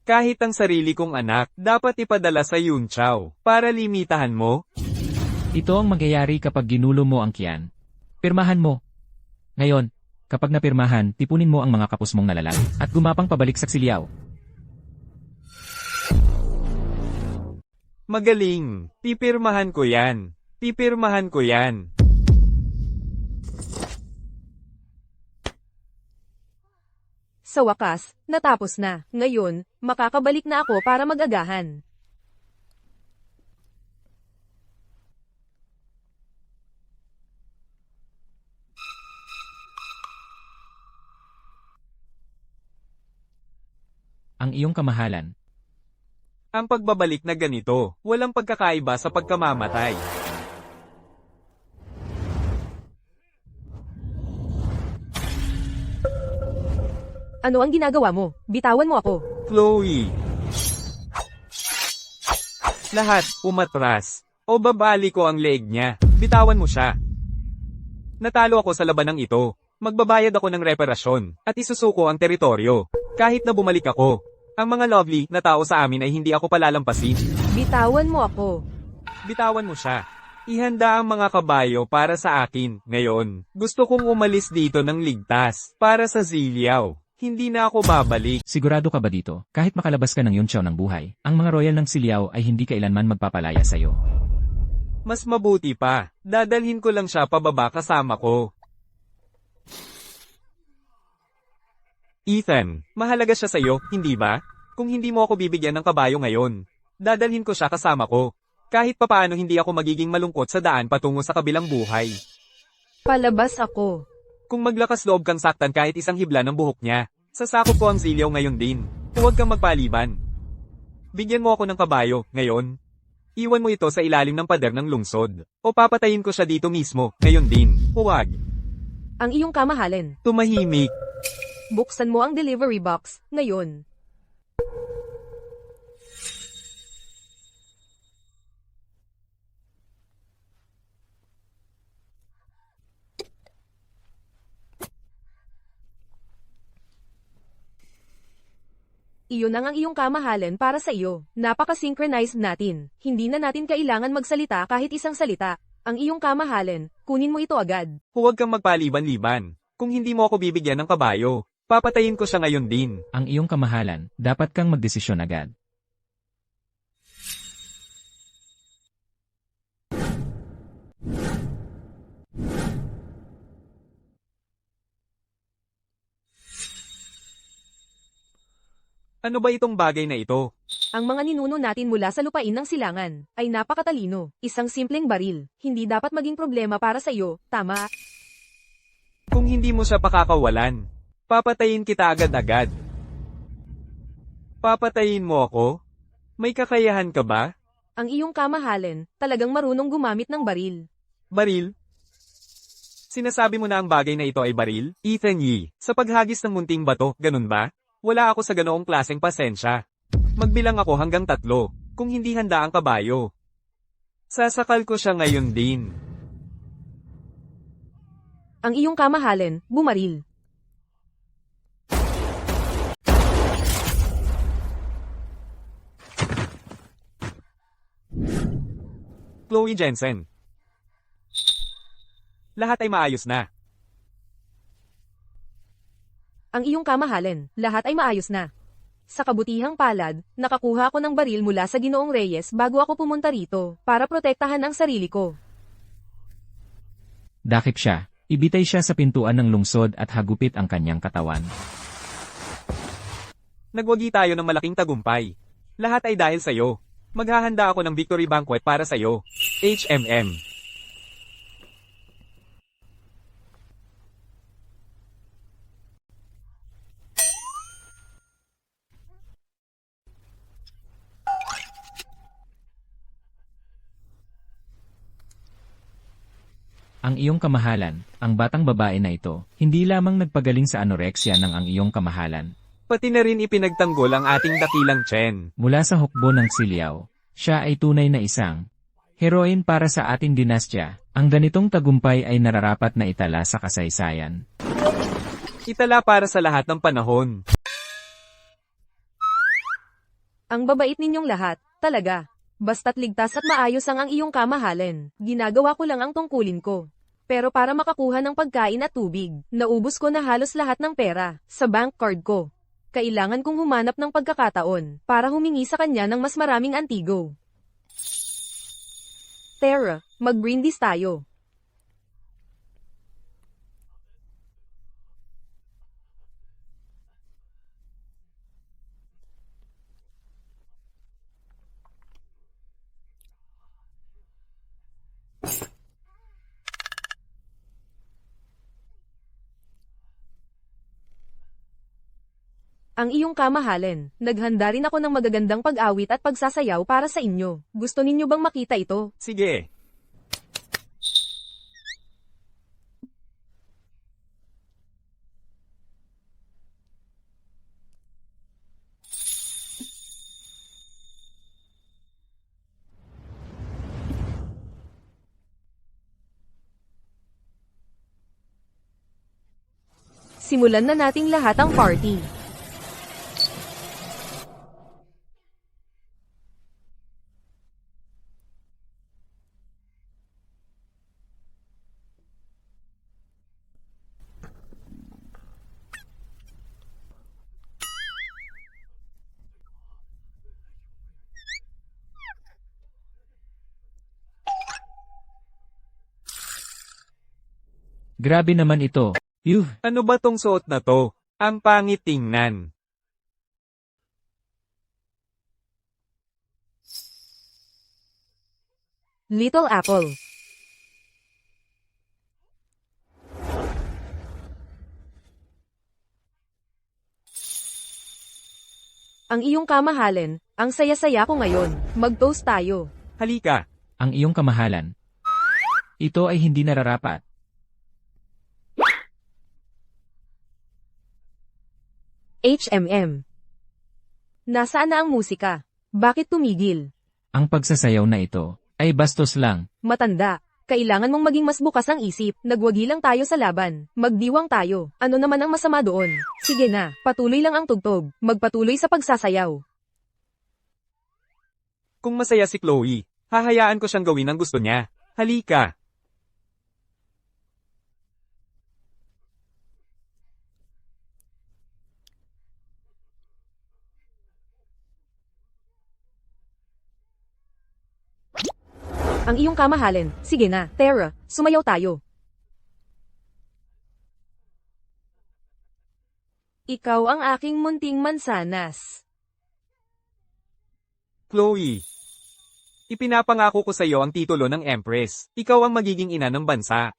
Kahit ang sarili kong anak, dapat ipadala sa Yunchao, para limitahan mo? Ito ang mangyayari kapag ginulo mo ang kiyan. Pirmahan mo. Ngayon, kapag napirmahan, tipunin mo ang mga kapos mong nalalag, at gumapang pabalik sa Silyaw. Magaling. Pipirmahan ko yan. Pipirmahan ko yan. Sa wakas, natapos na. Ngayon, makakabalik na ako para mag-agahan. Ang iyong kamahalan. Ang pagbabalik na ganito, walang pagkakaiba sa pagkamamatay. Ano ang ginagawa mo? Bitawan mo ako. Chloe, Lahat, umatras. O babali ko ang leeg niya. Bitawan mo siya. Natalo ako sa labanang ito. Magbabayad ako ng reparasyon, at isusuko ang teritoryo. Kahit na bumalik ako. Ang mga lovely na tao sa amin ay hindi ako palalampasin. Bitawan mo ako. Bitawan mo siya. Ihanda ang mga kabayo para sa akin. Ngayon, gusto kong umalis dito ng ligtas. Para sa Ziliao. Hindi na ako babalik. Sigurado ka ba dito? Kahit makalabas ka ng Yunqiao ng buhay, ang mga royal ng Siliao ay hindi kailanman magpapalaya sa'yo. Mas mabuti pa. Dadalhin ko lang siya pababa kasama ko. Ethan, mahalaga siya sa'yo, hindi ba? Kung hindi mo ako bibigyan ng kabayo ngayon, dadalhin ko siya kasama ko. Kahit papaano hindi ako magiging malungkot sa daan patungo sa kabilang buhay. Palabas ako. Kung maglakas loob kang saktan kahit isang hibla ng buhok niya, sasakop ko ang Ziliao ngayon din. Huwag kang magpaliban. Bigyan mo ako ng kabayo, ngayon. Iwan mo ito sa ilalim ng pader ng lungsod. O papatayin ko siya dito mismo, ngayon din. Huwag. Ang iyong kamahalin. Tumahimik. Buksan mo ang delivery box, ngayon. Iyon ang iyong kamahalin para sa iyo. Napaka-synchronized natin. Hindi na natin kailangan magsalita kahit isang salita. Ang iyong kamahalin, kunin mo ito agad. Huwag kang magpaliban-liban. Kung hindi mo ako bibigyan ng kabayo, papatayin ko siya ngayon din. Ang iyong kamahalan, dapat kang magdesisyon agad. Ano ba itong bagay na ito? Ang mga ninuno natin mula sa lupain ng silangan ay napakatalino. Isang simpleng baril. Hindi dapat maging problema para sa iyo, tama? Kung hindi mo siya pakakawalan, papatayin kita agad-agad. Papatayin mo ako? May kakayahan ka ba? Ang iyong kamahalin, talagang marunong gumamit ng baril. Baril? Sinasabi mo na ang bagay na ito ay baril? Ethan Yee, sa paghagis ng munting bato, ganun ba? Wala ako sa ganoong klaseng pasensya. Magbilang ako hanggang 3, kung hindi handa ang kabayo. Sasakal ko siya ngayon din. Ang iyong kamahalin, bumaril. Chloe Jensen. Lahat ay maayos na. Ang iyong kamahalin, lahat ay maayos na. Sa kabutihang palad, nakakuha ako ng baril mula sa Ginoong Reyes bago ako pumunta rito, para protektahan ang sarili ko. Dakip siya. Ibitay siya sa pintuan ng lungsod at hagupit ang kanyang katawan. Nagwagi tayo ng malaking tagumpay. Lahat ay dahil sa'yo. Maghahanda ako ng victory banquet para sa'yo. HMM. Ang iyong kamahalan, ang batang babae na ito, hindi lamang nagpagaling sa anoreksya ng ang iyong kamahalan. Pati na rin ipinagtanggol ang ating dakilang Chen. Mula sa hukbo ng Siliao, siya ay tunay na isang heroine para sa ating dinastya. Ang ganitong tagumpay ay nararapat na itala sa kasaysayan. Itala para sa lahat ng panahon. Ang babait ninyong lahat, talaga. Basta't ligtas at maayos ang iyong kamahalin. Ginagawa ko lang ang tungkulin ko. Pero para makakuha ng pagkain at tubig, naubos ko na halos lahat ng pera sa bank card ko. Kailangan kong humanap ng pagkakataon para humingi sa kanya ng mas maraming antigo. Tara, mag-brindis tayo. Ang iyong kamahalin, naghanda rin ako ng magagandang pag-awit at pagsasayaw para sa inyo. Gusto ninyo bang makita ito? Sige. Simulan na nating lahat ang party. Grabe naman ito. Yuh, Ano ba tong suot na to? Ang pangit tingnan. Little Apple. Ang iyong kamahalin, ang saya-saya ko ngayon. Mag-toast tayo. Halika. ang iyong kamahalan. Ito ay hindi nararapat. HMM. Nasaan na ang musika? Bakit tumigil? Ang pagsasayaw na ito ay bastos lang. Matanda. Kailangan mong maging mas bukas ang isip. Nagwagi lang tayo sa laban. Magdiwang tayo. Ano naman ang masama doon? Sige na, patuloy lang ang tugtog. Magpatuloy sa pagsasayaw. Kung masaya si Chloe, hahayaan ko siyang gawin ang gusto niya. Halika. Ang iyong kamahalin. Sige na, Tara, sumayaw tayo. Ikaw ang aking munting mansanas. Chloe. Ipinapangako ko sa iyo ang titulo ng Empress. Ikaw ang magiging ina ng bansa.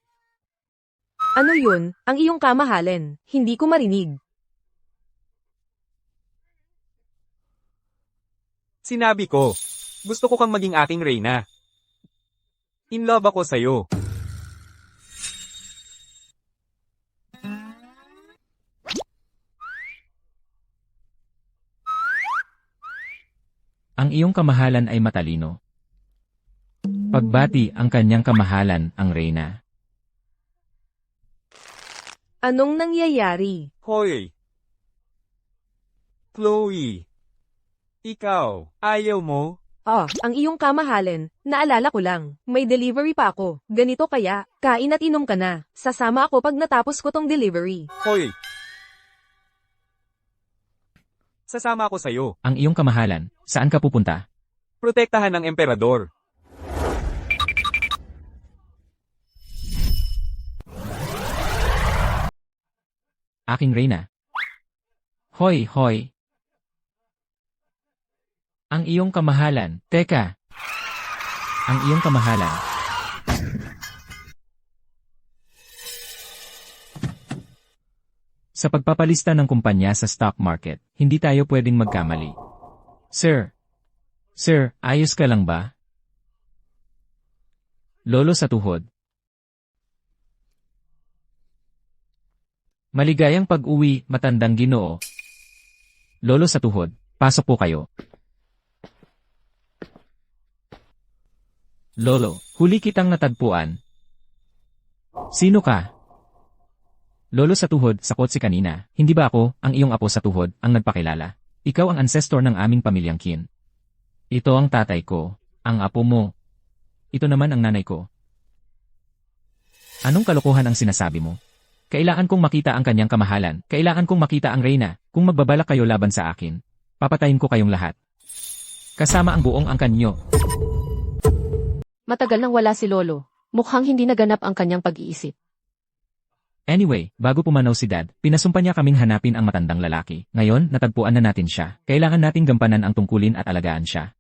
Ano yun? Ang iyong kamahalin. Hindi ko marinig. Sinabi ko, gusto ko kang maging aking reyna. In love ako sa'yo. Ang iyong kamahalan ay matalino. Pagbati ang kanyang kamahalan, ang reyna. Anong nangyayari? Hoy! Chloe! Ikaw, ayaw mo? Oh, ang iyong kamahalin. Naalala ko lang. May delivery pa ako. Ganito kaya, kain at inom ka na. Sasama ako pag natapos ko tong delivery. Hoy! Sasama ako sa'yo. Ang iyong kamahalan, saan ka pupunta? Protektahan ng emperador. Aking reyna. Hoy, hoy. Ang iyong kamahalan. Teka. Ang iyong kamahalan. Sa pagpapalista ng kumpanya sa stock market, hindi tayo pwedeng magkamali. Sir. Sir, ayos ka lang ba? Lolo sa tuhod. Maligayang pag-uwi, matandang Ginoo. Lolo sa tuhod, pasok po kayo. Lolo, huli kitang natagpuan. Sino ka? Lolo sa tuhod, sakot si kanina. Hindi ba ako, ang iyong apo sa tuhod, ang nagpakilala? Ikaw ang ancestor ng aming pamilyang Kin. Ito ang tatay ko, ang apo mo. Ito naman ang nanay ko. Anong kalokohan ang sinasabi mo? Kailangan kong makita ang kanyang kamahalan. Kailangan kong makita ang reyna. Kung magbabalak kayo laban sa akin, papatayin ko kayong lahat. Kasama ang buong angkan niyo. Matagal nang wala si Lolo. Mukhang hindi naganap ang kanyang pag-iisip. Anyway, bago pumanaw si Dad, pinasumpa niya kaming hanapin ang matandang lalaki. Ngayon, natagpuan na natin siya. Kailangan nating gampanan ang tungkulin at alagaan siya.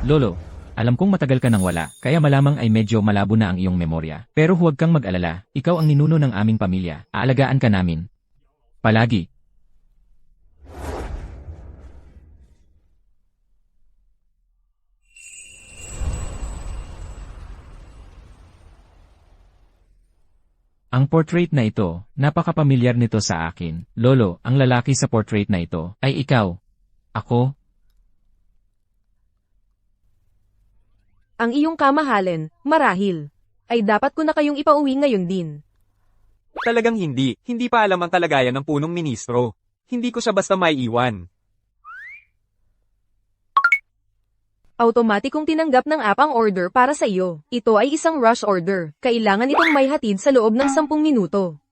Lolo, alam kong matagal ka nang wala, kaya malamang ay medyo malabo na ang iyong memorya. Pero huwag kang mag-alala, ikaw ang ninuno ng aming pamilya. Aalagaan ka namin. Palagi. Ang portrait na ito, napakapamilyar nito sa akin. Lolo, ang lalaki sa portrait na ito, ay ikaw. Ako? Ang iyong kamahalin, marahil. Ay dapat ko na kayong ipauwi ngayon din. Talagang hindi. Hindi pa alam ang kalagayan ng punong ministro. Hindi ko siya basta maiiwan. Automatikong tinanggap ng app ang order para sa iyo. Ito ay isang rush order. Kailangan itong may hatid sa loob ng 10 minuto.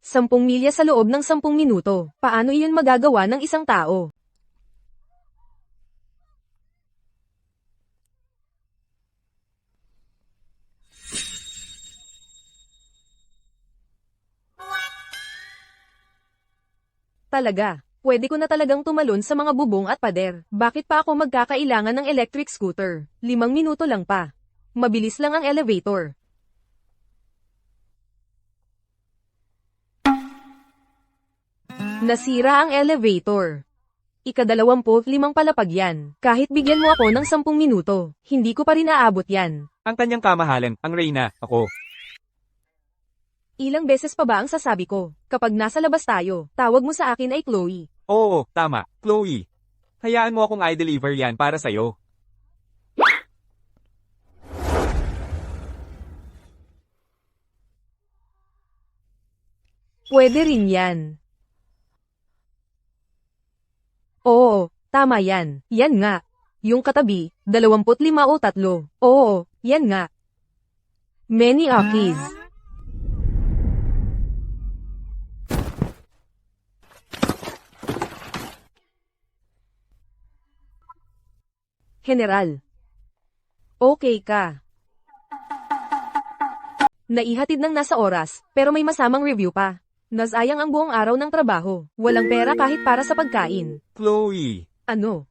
10 milya sa loob ng 10 minuto. Paano iyon magagawa ng isang tao? Talaga. Pwede ko na talagang tumalon sa mga bubong at pader. Bakit pa ako magkakailangan ng electric scooter? 5 minuto lang pa. Mabilis lang ang elevator. Nasira ang elevator. Ika-25 palapag yan. Kahit bigyan mo ako ng 10 minuto, hindi ko pa rin aabot yan. Ang kanyang kamahalan, ang Reyna, ako. Ilang beses pa ba ang sasabi ko? Kapag nasa labas tayo, tawag mo sa akin ay Chloe. Oo, tama, Chloe. Hayaan mo akong i-deliver yan para sa'yo. Pwede rin yan. Oo, tama yan. Yan nga. Yung katabi, 25 o 3. Oo, yan nga. Many Akis. General. Okay ka. Naihatid ng nasa oras, pero may masamang review pa. Nasayang ang buong araw ng trabaho. Walang pera kahit para sa pagkain. Chloe, Ano?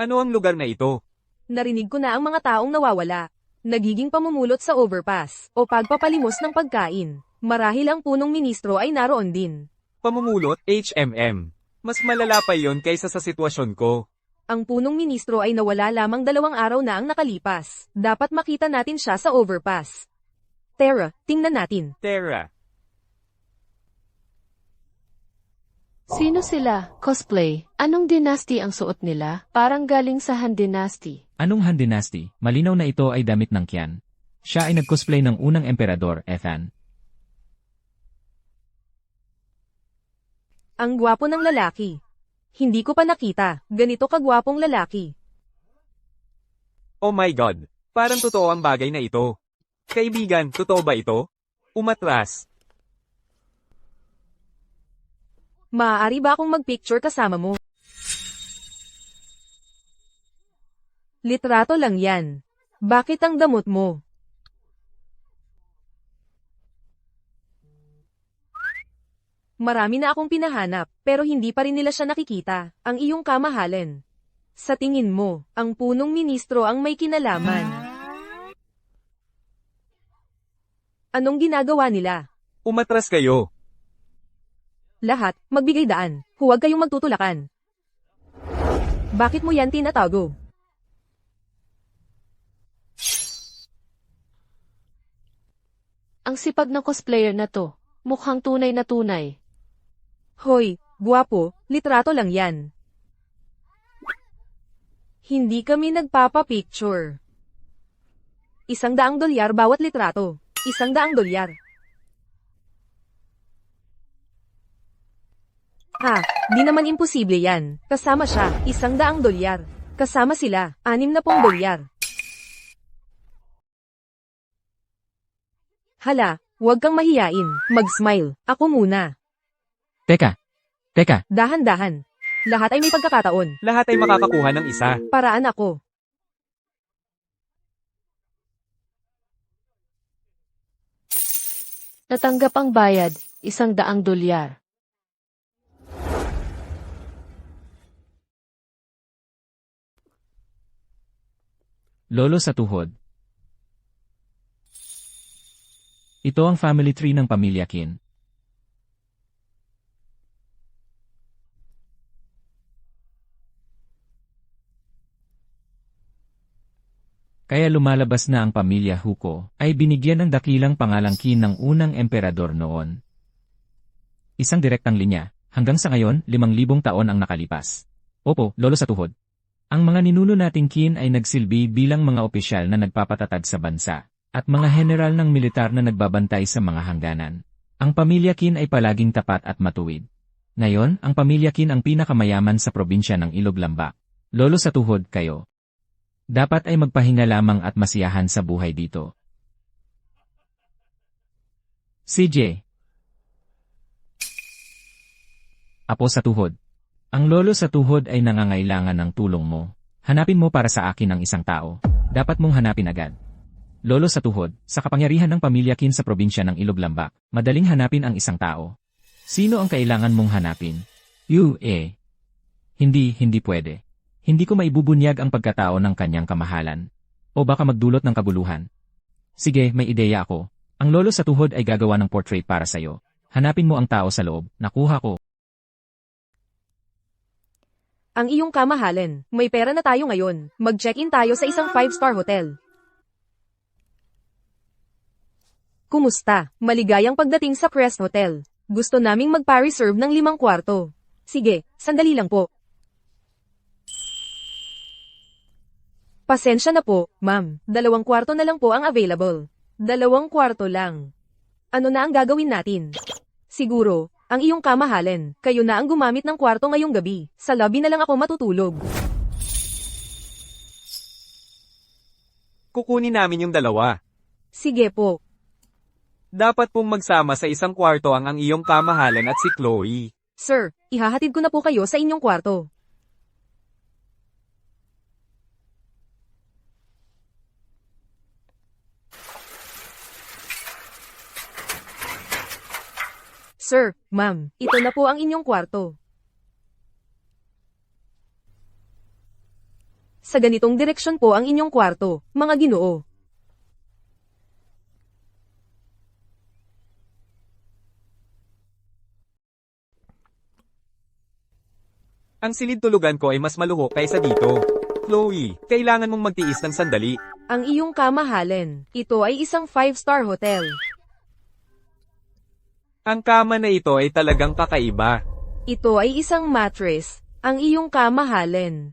ano ang lugar na ito? Narinig ko na ang mga taong nawawala. Nagiging pamumulot sa overpass o pagpapalimos ng pagkain. Marahil ang punong ministro ay naroon din. Pamumulot, HMM. Mas malala pa yon kaysa sa sitwasyon ko. Ang punong ministro ay nawala lamang 2 araw na ang nakalipas. Dapat makita natin siya sa overpass. Tara, tingnan natin. Tara, Sino sila? Cosplay. Anong dynasty ang suot nila? Parang galing sa Han Dynasty. Anong Han Dynasty? Malinaw na ito ay damit ng Qian. Siya ay nag-cosplay ng unang emperador, Ethan. Ang gwapo ng lalaki. Hindi ko pa nakita. Ganito kagwapong lalaki. oh my God. Parang totoo ang bagay na ito. Kaibigan, totoo ba ito? Umatras. Maaari ba akong magpicture kasama mo? Litrato lang yan. Bakit ang damot mo? Marami na akong pinahanap, pero hindi pa rin nila siya nakikita. Ang iyong kamahalan. Sa tingin mo, ang punong ministro ang may kinalaman. Anong ginagawa nila? Umatras kayo. Lahat, magbigay daan. Huwag kayong magtutulakan. Bakit mo yan tinatago? Ang sipag ng cosplayer na to. Mukhang tunay na tunay. Hoy, guwapo, litrato lang yan. Hindi kami nagpapapicture. $100 bawat litrato. $100. Di naman imposible yan. Kasama siya, $100. Kasama sila, $60. Hala, huwag kang mahiyain. Mag-smile. Ako muna. Teka! Dahan-dahan. Lahat ay may pagkakataon. Lahat ay makakakuha ng isa. Paraan ako. Natanggap ang bayad, $100. Lolo sa tuhod. Ito ang family tree ng pamilya Qin. Kaya lumalabas na ang pamilya Huko ay binigyan ng dakilang pangalang Qin ng unang emperador noon. Isang direktang linya, hanggang sa ngayon 5,000 taon ang nakalipas. Opo, lolo sa tuhod. Ang mga ninuno nating Qin ay nagsilbi bilang mga opisyal na nagpapatatag sa bansa, at mga general ng militar na nagbabantay sa mga hangganan. Ang pamilya Qin ay palaging tapat at matuwid. Ngayon, ang pamilya Qin ang pinakamayaman sa probinsya ng Ilog Lambak. Lolo sa tuhod kayo. Dapat ay magpahinga lamang at masiyahan sa buhay dito. CJ. Apo sa tuhod. Ang lolo sa tuhod ay nangangailangan ng tulong mo. Hanapin mo para sa akin ang isang tao. Dapat mong hanapin agad. Lolo sa tuhod, sa kapangyarihan ng pamilya Qin sa probinsya ng Ilog Lambak, madaling hanapin ang isang tao. Sino ang kailangan mong hanapin? Hindi pwede. Hindi ko maibubunyag ang pagkatao ng kanyang kamahalan. O baka magdulot ng kabuluhan. Sige, may ideya ako. Ang lolo sa tuhod ay gagawa ng portrait para sa'yo. Hanapin mo ang tao sa loob. Nakuha ko. Ang iyong kamahalan, may pera na tayo ngayon. Mag-check-in tayo sa isang 5-star hotel. Kumusta? Maligayang pagdating sa Crest Hotel. Gusto naming magpa-reserve ng 5 kwarto. Sige, sandali lang po. Pasensya na po, ma'am. 2 kwarto na lang po ang available. 2 kwarto lang. Ano na ang gagawin natin? Siguro, ang iyong kamahalan, kayo na ang gumamit ng kwarto ngayong gabi. Sa lobby na lang ako matutulog. Kukunin namin yung 2. Sige po. Dapat pong magsama sa isang kwarto ang iyong kamahalan at si Chloe. Sir, ihahatid ko na po kayo sa inyong kwarto. Sir, ma'am, ito na po ang inyong kwarto. Sa ganitong direksyon po ang inyong kwarto, mga ginoo. Ang silid tulugan ko ay mas maluhok kaysa dito. Chloe, kailangan mong magtiis ng sandali. Ang iyong kamahalan, ito ay isang 5-star hotel. Ang kama na ito ay talagang kakaiba. Ito ay isang mattress, ang iyong kamahalan.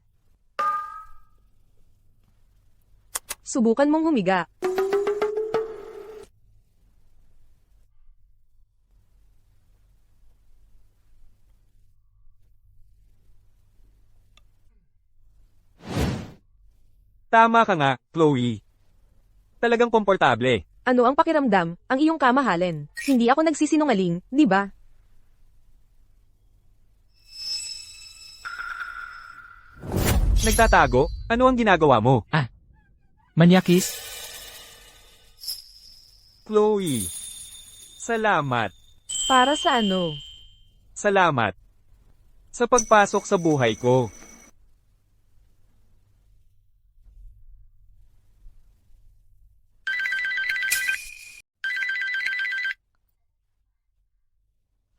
Subukan mong humiga. Tama ka nga, Chloe. Talagang komportable. Ano ang pakiramdam, ang iyong kamahalan? Hindi ako nagsisinungaling, di ba? Nagtatago? Ano ang ginagawa mo? Manyakis? Chloe. Salamat. Para sa ano? Salamat. Sa pagpasok sa buhay ko.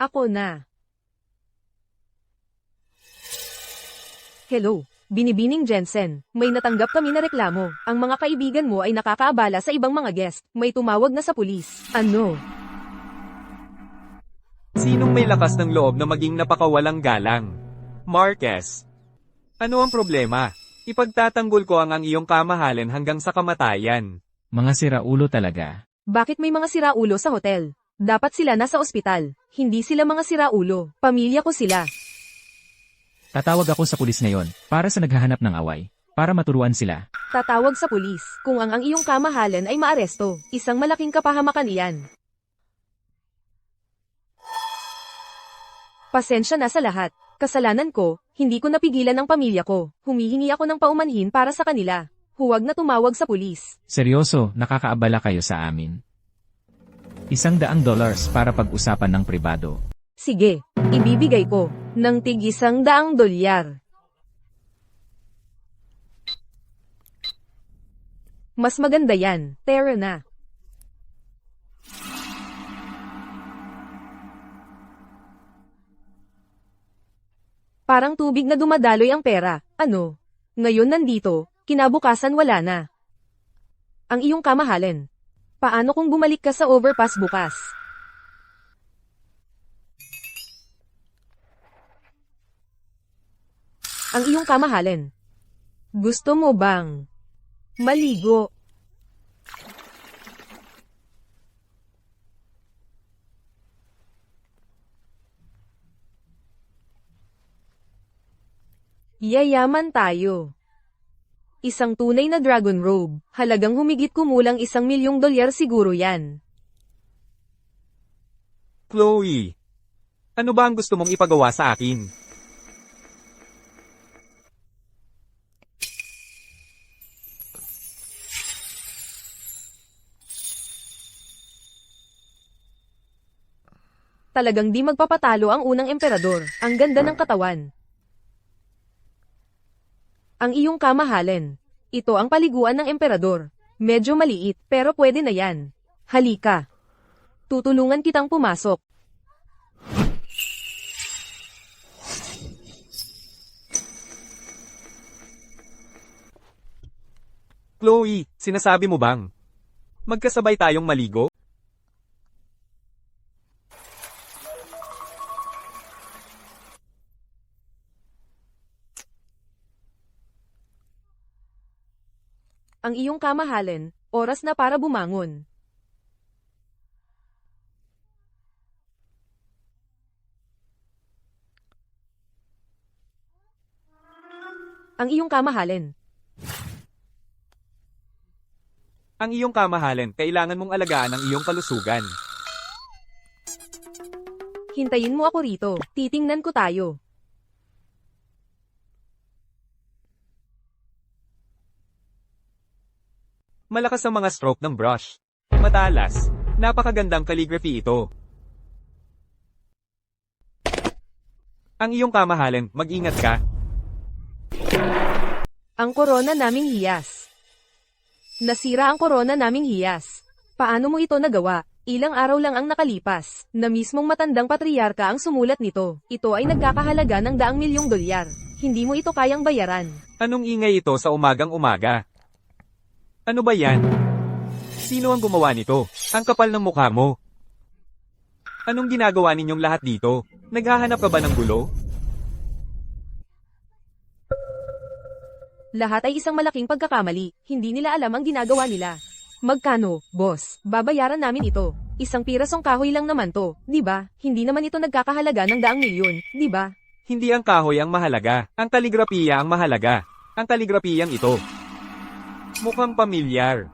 Ako na. Hello, Binibining Jensen. May natanggap kami na reklamo. Ang mga kaibigan mo ay nakakaabala sa ibang mga guest. May tumawag na sa pulis. Ano? Sinong may lakas ng loob na maging napakawalang galang? Marquez. Ano ang problema? Ipagtatanggol ko ang iyong kamahalan hanggang sa kamatayan. Mga siraulo talaga. Bakit may mga siraulo sa hotel? Dapat sila nasa ospital. Hindi sila mga siraulo. Pamilya ko sila. Tatawag ako sa pulis ngayon, para sa naghahanap ng away, para maturuan sila. Tatawag sa pulis. Kung ang iyong kamahalan ay maaresto, isang malaking kapahamakan iyan. Pasensya na sa lahat. Kasalanan ko, hindi ko napigilan ang pamilya ko. Humihingi ako ng paumanhin para sa kanila. Huwag na tumawag sa pulis. Seryoso, nakakaabala kayo sa amin. $100 para pag-usapan ng pribado. Sige, ibibigay ko ng tig $100. Mas maganda yan, pera na. Parang tubig na dumadaloy ang pera, ano? Ngayon nandito, kinabukasan wala na. Ang iyong kamahalan. Paano kung bumalik ka sa overpass bukas? Ang iyong kamahalan. Gusto mo bang maligo? Yayaman tayo. Isang tunay na dragon robe, halagang humigit kumulang $1,000,000 siguro yan. Chloe, ano ba ang gusto mong ipagawa sa akin? Talagang di magpapatalo ang unang emperador, ang ganda ng katawan. Ang iyong kamahalin. Ito ang paliguan ng emperador. Medyo maliit, pero pwede na yan. Halika. Tutulungan kitang pumasok. Chloe, sinasabi mo bang magkasabay tayong maligo? Ang iyong kamahalin, oras na para bumangon. Ang iyong kamahalin. Ang iyong kamahalin, kailangan mong alagaan ang iyong kalusugan. Hintayin mo ako rito, titingnan ko tayo. Malakas ang mga stroke ng brush. Matalas. Napakagandang calligraphy ito. Ang iyong kamahalin, mag-ingat ka. Ang korona naming hiyas. Nasira ang korona naming hiyas. Paano mo ito nagawa? Ilang araw lang ang nakalipas, na mismong matandang patriarka ang sumulat nito. Ito ay nagkakahalaga ng $1,000,000. Hindi mo ito kayang bayaran. Anong ingay ito sa umagang umaga? Ano ba yan? Sino ang gumawa nito? Ang kapal ng mukha mo. Anong ginagawa ninyong lahat dito? Naghahanap ka ba ng gulo? Lahat ay isang malaking pagkakamali. Hindi nila alam ang ginagawa nila. Magkano, boss? Babayaran namin ito. Isang pirasong kahoy lang naman to, di ba? Hindi naman ito nagkakahalaga ng $1,000,000, di ba? Hindi ang kahoy ang mahalaga. Ang kaligrapiya ang mahalaga. Ang kaligrapiyang ito. Mukhang pamilyar.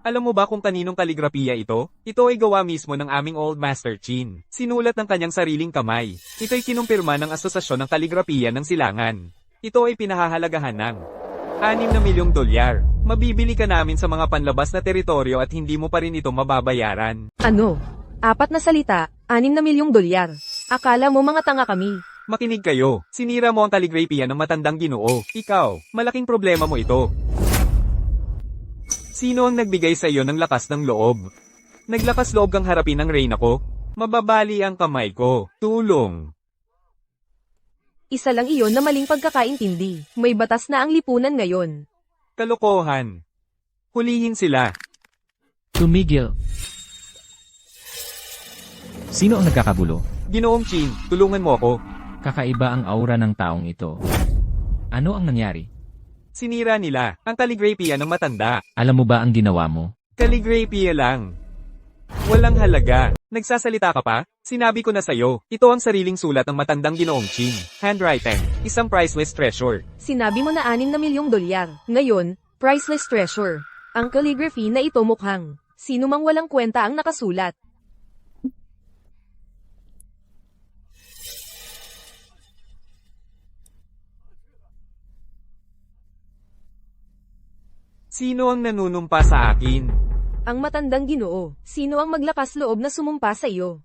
Alam mo ba kung kaninong kaligrapiya ito? Ito ay gawa mismo ng aming Old Master Chin. Sinulat ng kanyang sariling kamay. Ito'y kinumpirma ng Asosasyon ng Kaligrapiya ng Silangan. Ito ay pinahahalagahan ng $6,000,000. Mabibili ka namin sa mga panlabas na teritoryo at hindi mo pa rin ito mababayaran. Ano? 4 na salita, $6,000,000. Akala mo mga tanga kami. Makinig kayo. Sinira mo ang kaligrapiya ng matandang Ginoo. Ikaw, malaking problema mo ito. Sino ang nagbigay sa iyo ng lakas ng loob? Naglakas loob kang harapin ang reyna ko? Mababali ang kamay ko. Tulong. Isa lang iyon na maling pagkakaintindi. May batas na ang lipunan ngayon. Kalokohan. Hulihin sila. Tumigil. Sino ang nagkakagulo? Ginoong Chin, tulungan mo ako. Kakaiba ang aura ng taong ito. Ano ang nangyari? Sinira nila ang kaligrapiya ng matanda. Alam mo ba ang ginawa mo? Kaligrapiya lang. Walang halaga. Nagsasalita ka pa? Sinabi ko na sa'yo, ito ang sariling sulat ng matandang Ginoong Chin. Handwriting, isang priceless treasure. Sinabi mo na $6,000,000. Ngayon, priceless treasure. Ang calligraphy na ito mukhang sino mang walang kwenta ang nakasulat. Sino ang nanunumpa sa akin? Ang matandang Ginoo. Sino ang maglakas loob na sumumpa sa iyo?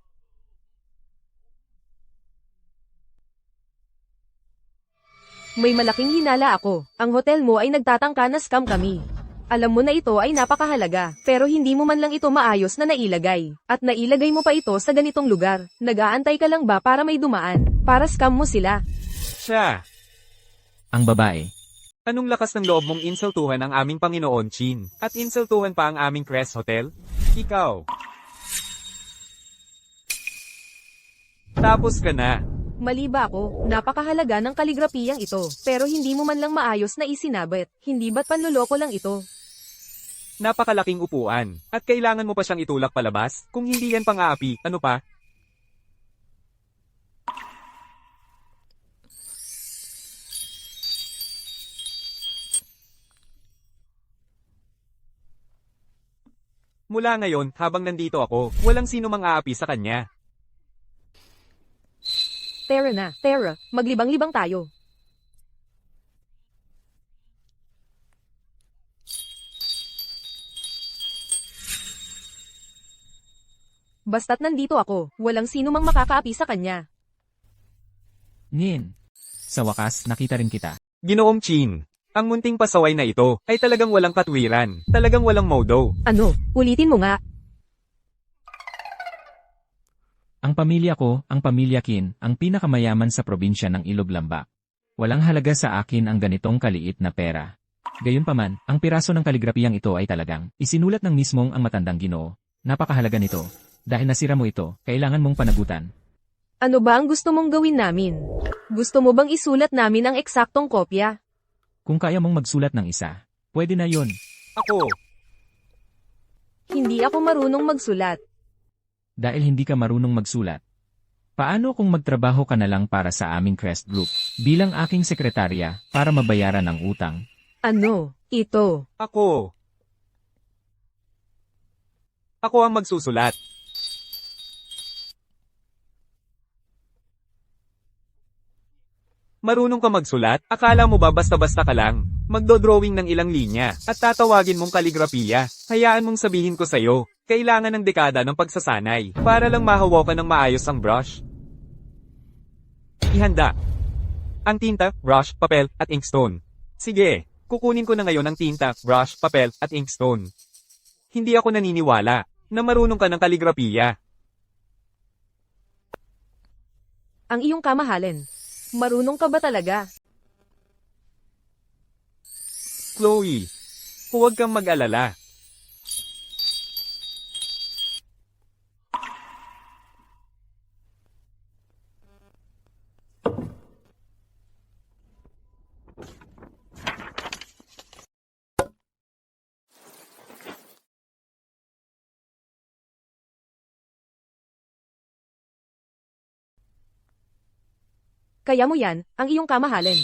May malaking hinala ako. Ang hotel mo ay nagtatangka na scam kami. Alam mo na ito ay napakahalaga, pero hindi mo man lang ito maayos na nailagay. At nailagay mo pa ito sa ganitong lugar. Nag-aantay ka lang ba para may dumaan? Para scam mo sila. Siya. Ang babae. Anong lakas ng loob mong insultuhan ang aming Panginoon Chin? At insultuhan pa ang aming Crest Hotel? Ikaw. Tapos ka na. Mali ba ako? Napakahalaga ng kaligrapiyang ito, pero hindi mo man lang maayos na isinabit. Hindi ba't panluloko lang ito? Napakalaking upuan. At kailangan mo pa siyang itulak palabas? Kung hindi yan pang-aapi, ano pa? Mula ngayon, habang nandito ako, walang sino mang aapi sa kanya. Tara na, Tara, maglibang-libang tayo. Basta't nandito ako, walang sino mang makakaapi sa kanya. Ngin. Sa wakas, nakita rin kita. Ginoong Chin, ang munting pasaway na ito, ay talagang walang katwiran, talagang walang modo. Ano, ulitin mo nga. Ang pamilya ko, ang pamilya Kin, ang pinakamayaman sa probinsya ng Iloglambak. Walang halaga sa akin ang ganitong kaliit na pera. Gayunpaman, ang piraso ng kaligrapiyang ito ay talagang isinulat ng mismong ang matandang Ginoo. Napakahalaga nito. Dahil nasira mo ito, kailangan mong panagutan. Ano ba ang gusto mong gawin namin? Gusto mo bang isulat namin ang eksaktong kopya? Kung kaya mong magsulat ng isa, pwede na yon. Ako, Hindi ako marunong magsulat. Dahil hindi ka marunong magsulat. Paano kung magtrabaho ka na lang para sa aming Crest Group, bilang aking sekretarya, para mabayaran ang utang? Ano, ito? ako. Ako ang magsusulat. Marunong ka magsulat? Akala mo ba basta-basta ka lang? Magdodrawing ng ilang linya, at tatawagin mong kaligrafiya. Hayaan mong sabihin ko sa'yo, kailangan ng dekada ng pagsasanay, para lang mahawakan ng maayos ang brush. Ihanda. Ang tinta, brush, papel, at inkstone. Sige, kukunin ko na ngayon ang tinta, brush, papel, at inkstone. Hindi ako naniniwala na marunong ka ng kaligrafiya. Ang iyong kamahalin. Marunong ka ba talaga? Chloe, huwag kang mag-alala. Kaya mo yan, ang iyong kamahalin.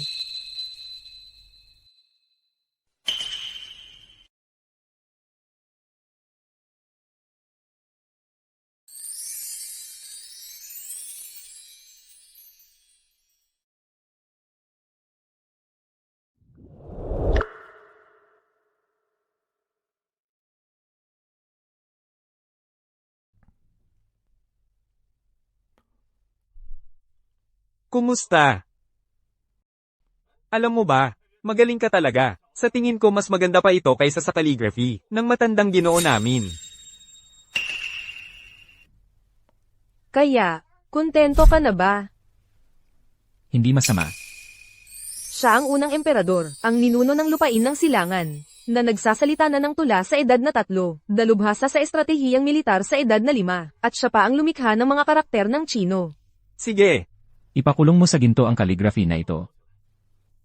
Kumusta? Alam mo ba, magaling ka talaga. Sa tingin ko mas maganda pa ito kaysa sa calligraphy ng matandang Ginoo namin. Kaya, kontento ka na ba? Hindi masama. Siya ang unang emperador, ang ninuno ng lupain ng silangan, na nagsasalita na ng tula sa edad na 3, dalubhasa sa estratehiyang militar sa edad na 5, at siya pa ang lumikha ng mga karakter ng Chino. Sige, Ipakulong mo sa ginto ang calligraphy na ito.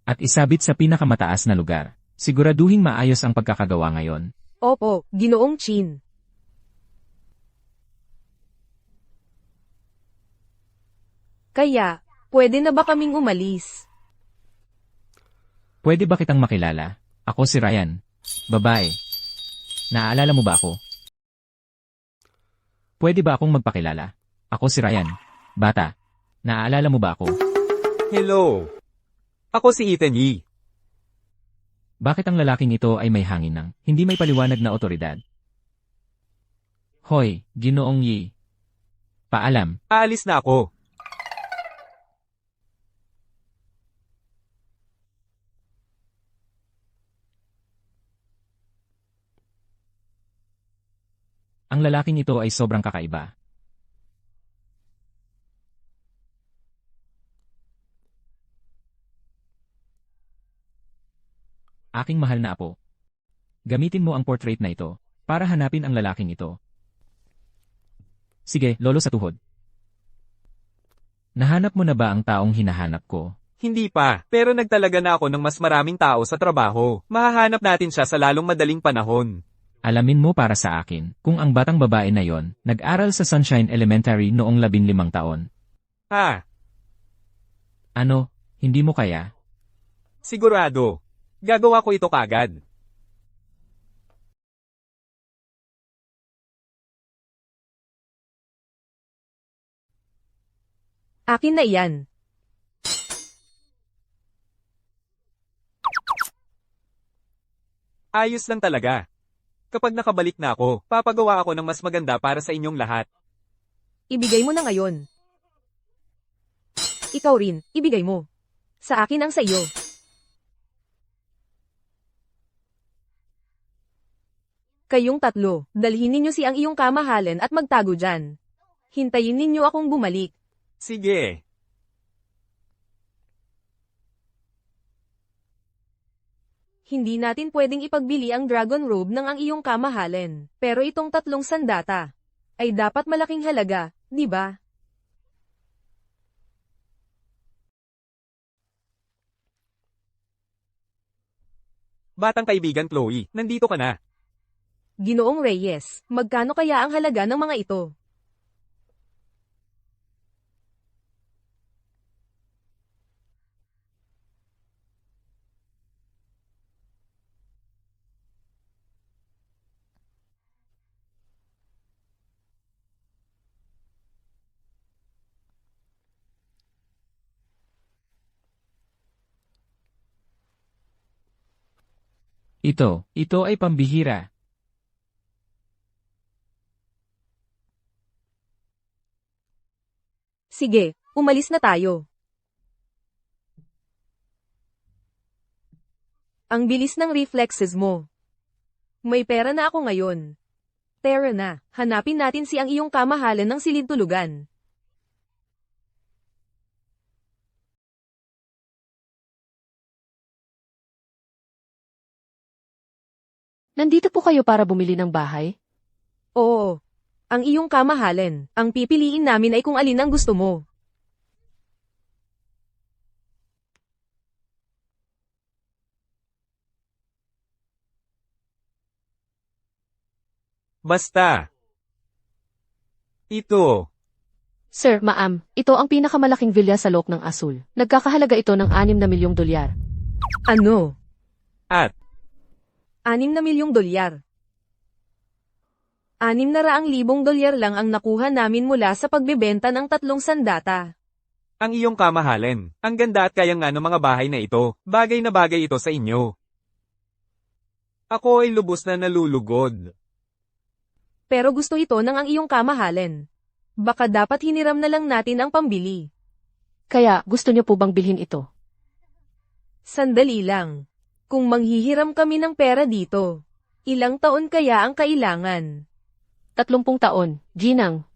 At isabit sa pinakamataas na lugar. Siguraduhing maayos ang pagkakagawa ngayon. Opo, Ginoong Chin. Kaya, pwede na ba kaming umalis? Pwede ba kitang makilala? Ako si Ryan. Babae. Naaalala mo ba ako? Pwede ba akong magpakilala? Ako si Ryan. Bata. Naaalala mo ba ako? hello. Ako si Ethan Yee. Bakit ang lalaking ito ay may hangin ng hindi may paliwanag na otoridad? Hoy, Ginoong Yi. Paalam. Aalis na ako. Ang lalaking ito ay sobrang kakaiba. Aking mahal na apo. Gamitin mo ang portrait na ito para hanapin ang lalaking ito. Sige, lolo sa tuhod. Nahanap mo na ba ang taong hinahanap ko? Hindi pa, pero nagtalaga na ako ng mas maraming tao sa trabaho. Mahahanap natin siya sa lalong madaling panahon. Alamin mo para sa akin kung ang batang babae na yon nag-aral sa Sunshine Elementary noong 15 taon. Ha, Ano, hindi mo kaya? sigurado. Gagawa ko ito kagad. Akin na iyan. Ayos lang talaga. Kapag nakabalik na ako, papagawa ako ng mas maganda para sa inyong lahat. Ibigay mo na ngayon. Ikaw rin, ibigay mo. Sa akin ang sa iyo. Kayong tatlo, dalhin ninyo si ang iyong kamahalan at magtago dyan. Hintayin ninyo akong bumalik. Sige. Hindi natin pwedeng ipagbili ang dragon robe ng ang iyong kamahalan. Pero itong 3 sandata ay dapat malaking halaga, di ba? Batang kaibigan Chloe, nandito ka na. Ginoong Reyes, magkano kaya ang halaga ng mga ito? Ito ay pambihira. Sige, umalis na tayo. Ang bilis ng reflexes mo. May pera na ako ngayon. Tara na, hanapin natin si ang iyong kamahalan ng silid-tulugan. Nandito po kayo para bumili ng bahay? Oo. Ang iyong kamahalan, ang pipiliin namin ay kung alin ang gusto mo. Basta. Ito. Sir, ma'am, ito ang pinakamalaking villa sa Lok ng Asul. Nagkakahalaga ito ng 6 na milyong dolyar. Ano? At, 6 na milyong dolyar. 600,000 dolyar lang ang nakuha namin mula sa pagbebenta ng 3 sandata. ang iyong kamahalan. Ang ganda at kayang nga ng mga bahay na ito. Bagay na bagay ito sa inyo. Ako ay lubos na nalulugod. Pero gusto ito ng ang iyong kamahalan. Baka dapat hiniram na lang natin ang pambili. Kaya, gusto niyo po bang bilhin ito? Sandali lang. Kung manghihiram kami ng pera dito, ilang taon kaya ang kailangan? 30 taon, Ginang.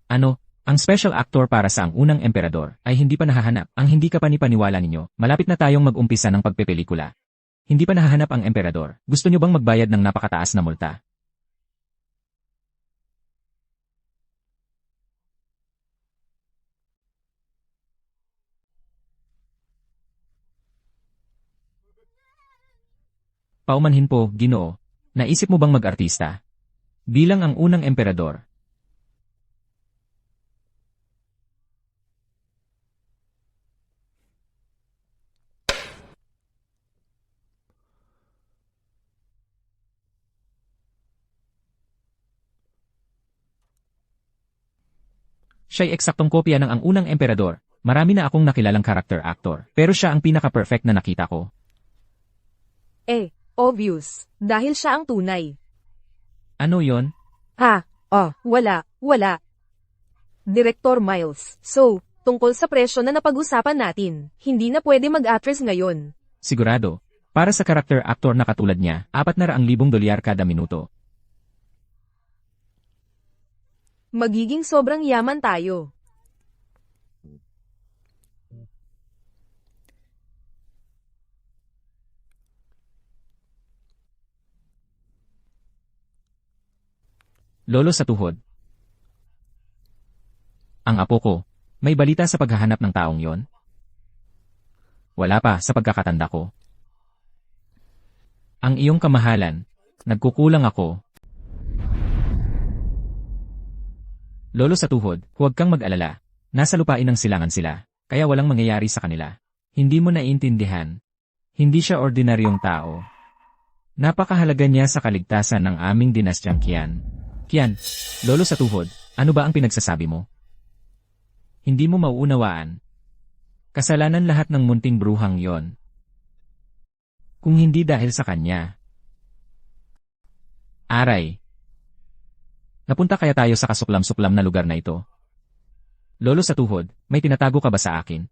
Ano, ang special actor para sa ang unang emperador ay hindi pa nahahanap. Ang hindi ka panipaniwala ninyo, malapit na tayong mag-umpisa ng pagpepelikula. Hindi pa nahahanap ang emperador. Gusto nyo bang magbayad ng napakataas na multa? Paumanhin po, Ginoo. Naisip mo bang mag-artista? Bilang ang unang emperador. Siya'y eksaktong kopya ng ang unang emperador. Marami na akong nakilalang character actor, pero siya ang pinaka-perfect na nakita ko. Obvious. Dahil siya ang tunay. Ano yon? Wala. Director Miles. So, tungkol sa presyo na napag-usapan natin, hindi na pwede mag-actress ngayon. Sigurado. Para sa character actor na katulad niya, 400,000 dolyar kada minuto. Magiging sobrang yaman tayo. Lolo sa tuhod. Ang apo ko, may balita sa paghahanap ng taong yon? Wala pa sa pagkakatanda ko. Ang iyong kamahalan, nagkukulang ako. Lolo sa tuhod, huwag kang mag-alala. Nasa lupain ng silangan sila, kaya walang mangyayari sa kanila. Hindi mo naiintindihan. Hindi siya ordinaryong tao. Napakahalaga niya sa kaligtasan ng aming dinastyang Qian. Qian, Lolo sa tuhod, ano ba ang pinagsasabi mo? Hindi mo mauunawaan. Kasalanan lahat ng munting bruhang yon. Kung hindi dahil sa kanya. Aray. Napunta kaya tayo sa kasuklam-suklam na lugar na ito? Lolo sa tuhod, may tinatago ka ba sa akin?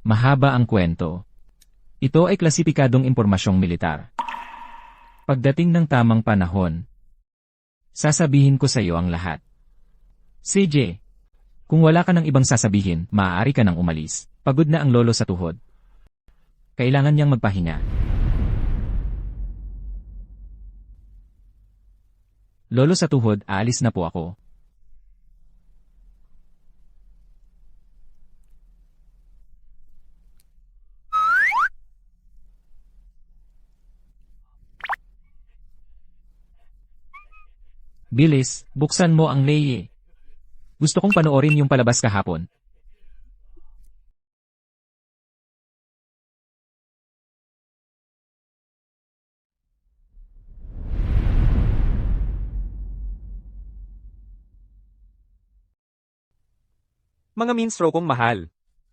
Mahaba ang kwento. Ito ay klasipikadong impormasyong militar. Pagdating ng tamang panahon, sasabihin ko sa iyo ang lahat. CJ, kung wala ka ng ibang sasabihin, maaari ka nang umalis. Pagod na ang lolo sa tuhod. Kailangan niyang magpahinga. Lolo sa tuhod, aalis na po ako. Bilis, buksan mo ang leye. Gusto kong panoorin yung palabas kahapon. Mga minstro kong mahal.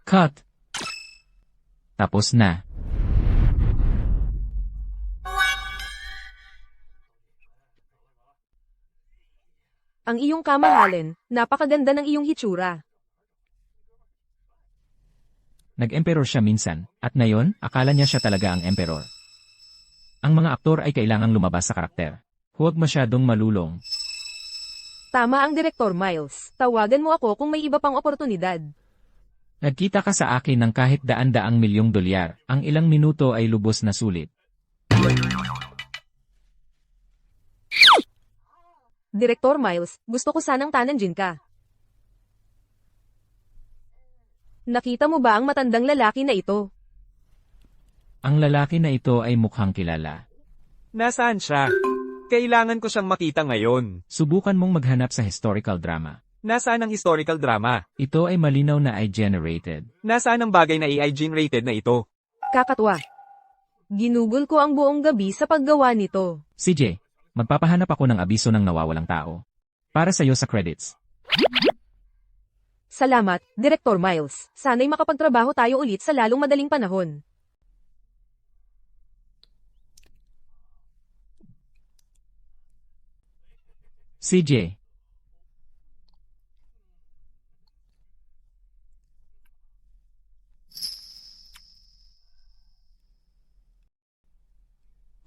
Cut! Tapos na. Ang iyong kamahalin, napakaganda ng iyong hitsura. Nag-emperor siya minsan, at ngayon, akala niya siya talaga ang emperor. Ang mga aktor ay kailangang lumabas sa karakter. Huwag masyadong malulong. Tama ang Direktor Miles. Tawagan mo ako kung may iba pang oportunidad. Nagkita ka sa akin ng kahit daan-daang milyong dolyar, ang ilang minuto ay lubos na sulit. Direktor Miles, gusto ko sanang tananjin ka. Nakita mo ba ang matandang lalaki na ito? Ang lalaki na ito ay mukhang kilala. Nasaan siya? Kailangan ko siyang makita ngayon. Subukan mong maghanap sa historical drama. Nasaan ang historical drama? Ito ay malinaw na AI-generated. Nasaan ang bagay na AI-generated na ito? Kakatwa. Ginugol ko ang buong gabi sa paggawa nito. CJ, magpapahanap ako ng abiso ng nawawalang tao. Para sa iyo sa credits. Salamat, Direktor Miles. Sana'y makapagtrabaho tayo ulit sa lalong madaling panahon. CJ.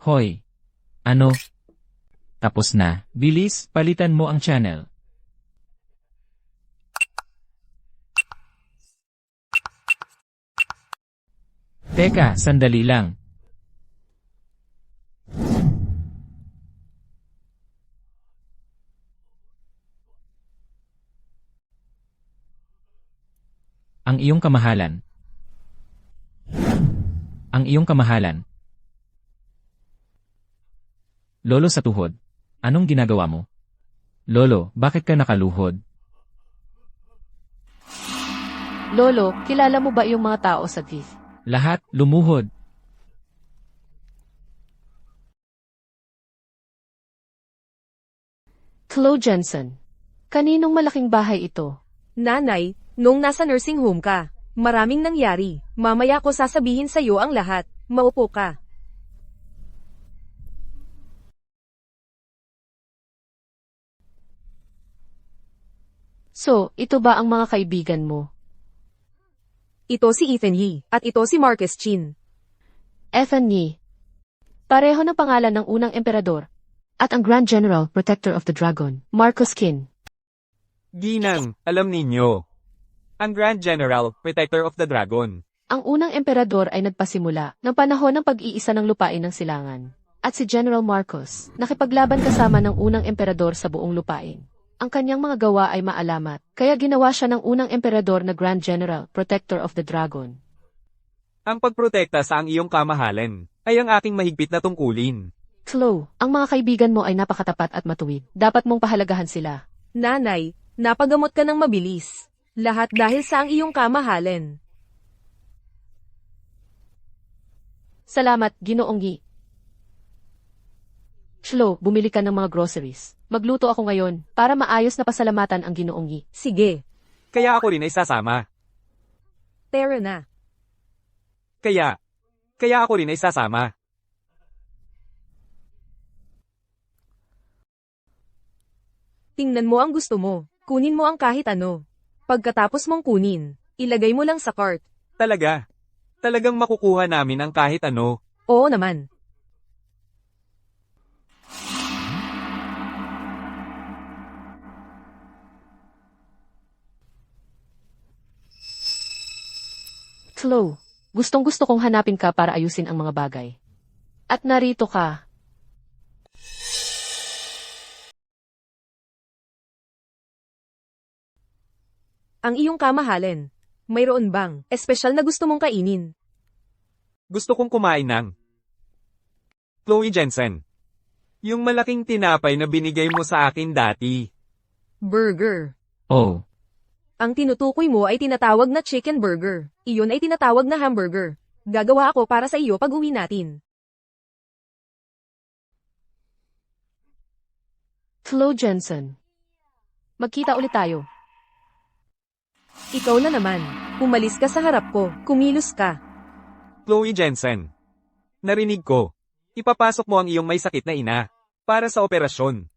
Hoy. Ano? Tapos na. Bilis, palitan mo ang channel. Teka, sandali lang. Ang iyong kamahalan. Ang iyong kamahalan. Lolo sa tuhod, anong ginagawa mo? Lolo, bakit ka nakaluhod? Lolo, kilala mo ba yung mga tao sa TIFF? Lahat, lumuhod. Chloe Jensen. Kaninong malaking bahay ito? Nanay, nung nasa nursing home ka, maraming nangyari. Mamaya ko sasabihin sa'yo ang lahat. Maupo ka. So, ito ba ang mga kaibigan mo? Ito si Ethan Yee, at ito si Marcus Chin. Ethan Yee. Pareho ng pangalan ng unang emperador. At ang Grand General Protector of the Dragon, Marcus Kin. Ginang, alam ninyo. Ang Grand General, Protector of the Dragon. Ang unang emperador ay nagpasimula ng panahon ng pag-iisa ng lupain ng silangan. At si General Marcos, nakipaglaban kasama ng unang emperador sa buong lupain. Ang kanyang mga gawa ay maalamat, kaya ginawa siya ng unang emperador na Grand General, Protector of the Dragon. Ang pagprotekta sa ang iyong kamahalan ay ang aking mahigpit na tungkulin. Chloe, ang mga kaibigan mo ay napakatapat at matuwid. Dapat mong pahalagahan sila. Nanay, napagamot ka ng mabilis. Lahat dahil sa ang iyong kamahalin. Salamat, Ginoong Yi. Shlo, bumili ka ng mga groceries. Magluto ako ngayon, para maayos na pasalamatan ang Ginoong Yi. Sige, Kaya ako rin ay sasama. tara na. Kaya ako rin ay sasama. Tingnan mo ang gusto mo. Kunin mo ang kahit ano. Pagkatapos mong kunin, ilagay mo lang sa cart. Talaga. Talagang makukuha namin ang kahit ano. Oo naman. Shlo, gustong-gusto kong hanapin ka para ayusin ang mga bagay. At narito ka. Ang iyong kamahalin. Mayroon bang espesyal na gusto mong kainin? Gusto kong kumain ng Chloe Jensen. Yung malaking tinapay na binigay mo sa akin dati. Burger. Oh, Ang tinutukoy mo ay tinatawag na chicken burger. Iyon ay tinatawag na hamburger. Gagawa ako para sa iyo pag uwi natin. Shlo Jensen. Magkita ulit tayo. Ikaw na naman. Umalis ka sa harap ko. Kumilos ka. Chloe Jensen. Narinig ko. Ipapasok mo ang iyong may sakit na ina. Para sa operasyon.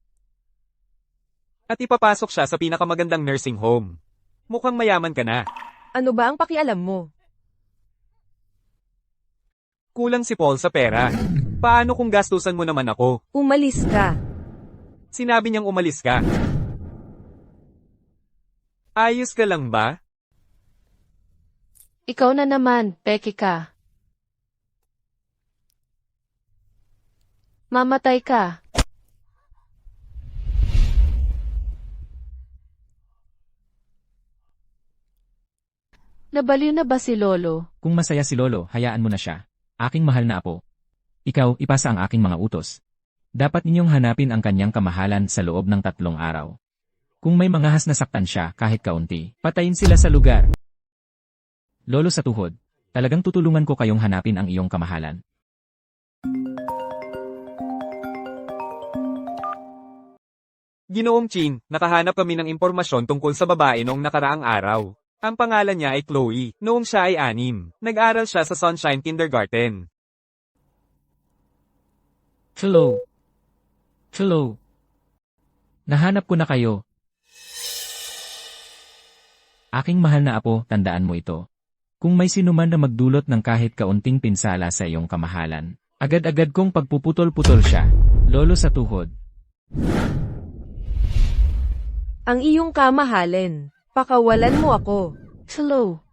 At ipapasok siya sa pinakamagandang nursing home. Mukhang mayaman ka na. Ano ba ang pakialam mo? Kulang si Paul sa pera. Paano kung gastusan mo naman ako? Umalis ka. Sinabi niyang umalis ka. Ayos ka lang ba? Ikaw na naman, peke ka. Mamatay ka. Nabaliw na ba si Lolo? kung masaya si Lolo, hayaan mo na siya. Aking mahal na apo. Ikaw, ipasa ang aking mga utos. Dapat ninyong hanapin ang kanyang kamahalan sa loob ng 3 araw. Kung may mga nasaktan siya kahit kaunti, patayin sila sa lugar. Lolo sa tuhod, talagang tutulungan ko kayong hanapin ang iyong kamahalan. Ginoong Chin, nakahanap kami ng impormasyon tungkol sa babae noong nakaraang araw. Ang pangalan niya ay Chloe. Noong siya ay 6, nag-aral siya sa Sunshine Kindergarten. Hello. Hello. Nahanap ko na kayo. Aking mahal na apo, tandaan mo ito. Kung may sinuman na magdulot ng kahit kaunting pinsala sa iyong kamahalan, agad-agad kong pagpuputol-putol siya. Lolo sa tuhod. Ang iyong kamahalin. Pakawalan mo ako. Shlo,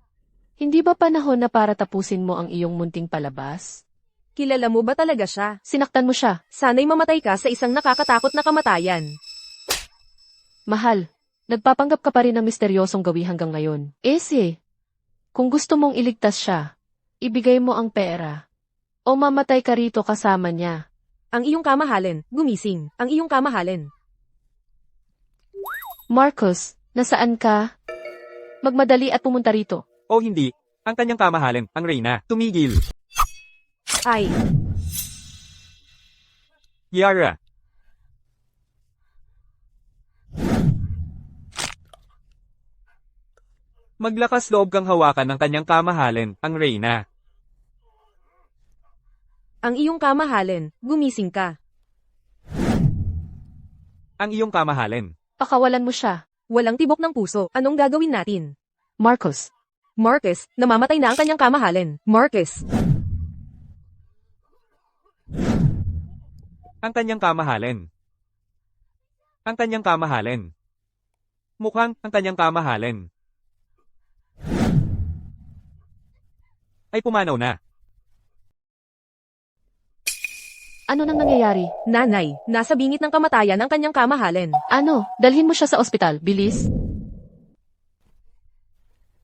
hindi ba panahon na para tapusin mo ang iyong munting palabas? Kilala mo ba talaga siya? Sinaktan mo siya. Sana'y mamatay ka sa isang nakakatakot na kamatayan. Mahal, nagpapanggap ka pa rin ng misteryosong gawi hanggang ngayon. Kung gusto mong iligtas siya, ibigay mo ang pera. O mamatay ka rito kasama niya. Ang iyong kamahalin. Gumising. Ang iyong kamahalin. Marcus, nasaan ka? Magmadali at pumunta rito. O hindi, ang kanyang kamahalan, ang Reyna, tumigil. Ay, Yara. Maglakas loob kang hawakan ng kanyang kamahalan, ang Reyna. ang iyong kamahalin. Gumising ka. Ang iyong kamahalan. Pakawalan mo siya. Walang tibok ng puso. Anong gagawin natin? Marcus, Marcus, namamatay na ang kanyang kamahalin. Marcus. Ang kanyang kamahalan. Ang kanyang kamahalan. Mukhang ang kanyang kamahalan. Ay pumanaw na. ano nang nangyayari? Nanay, nasa bingit ng kamatayan ang kanyang kamahalin. Ano, dalhin mo siya sa ospital, bilis.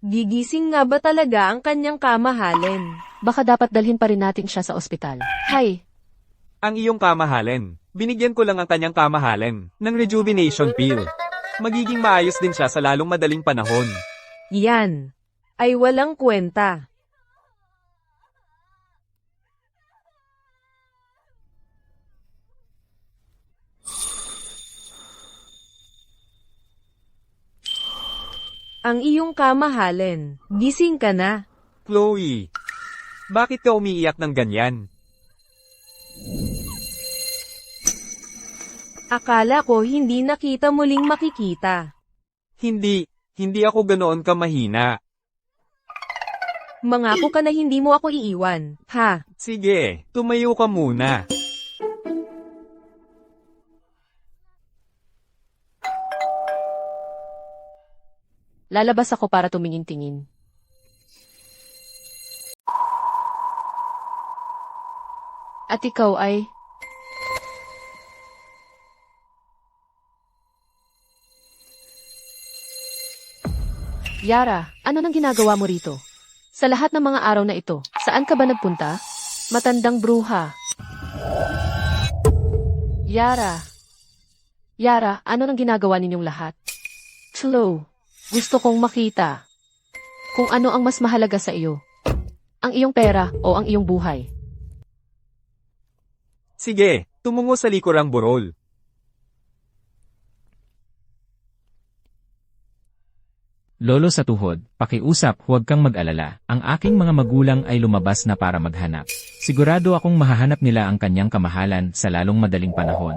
Gigising nga ba talaga ang kanyang kamahalin? Baka dapat dalhin pa rin natin siya sa ospital. Hay, Ang iyong kamahalan. Binigyan ko lang ang kanyang kamahalan ng rejuvenation pill. Magiging maayos din siya sa lalong madaling panahon. Yan. Ay walang kwenta. Ang iyong kamahalin. Gising ka na. Chloe, bakit ka umiiyak ng ganyan? Akala ko hindi na kita muling makikita. Hindi ako ganoon kamahina. Mangako ka na hindi mo ako iiwan, ha? Sige, tumayo ka muna. Lalabas ako para tumingin-tingin. At ikaw ay... Yara, ano nang ginagawa mo rito? Sa lahat ng mga araw na ito, saan ka ba nagpunta? Matandang bruha. Yara. Yara, ano nang ginagawa ninyong lahat? Chloe, gusto kong makita kung ano ang mas mahalaga sa iyo. Ang iyong pera o ang iyong buhay. Sige, tumungo sa likurang burol. Lolo sa tuhod, pakiusap, huwag kang mag-alala. Ang aking mga magulang ay lumabas na para maghanap. Sigurado akong mahahanap nila ang kanyang kamahalan sa lalong madaling panahon.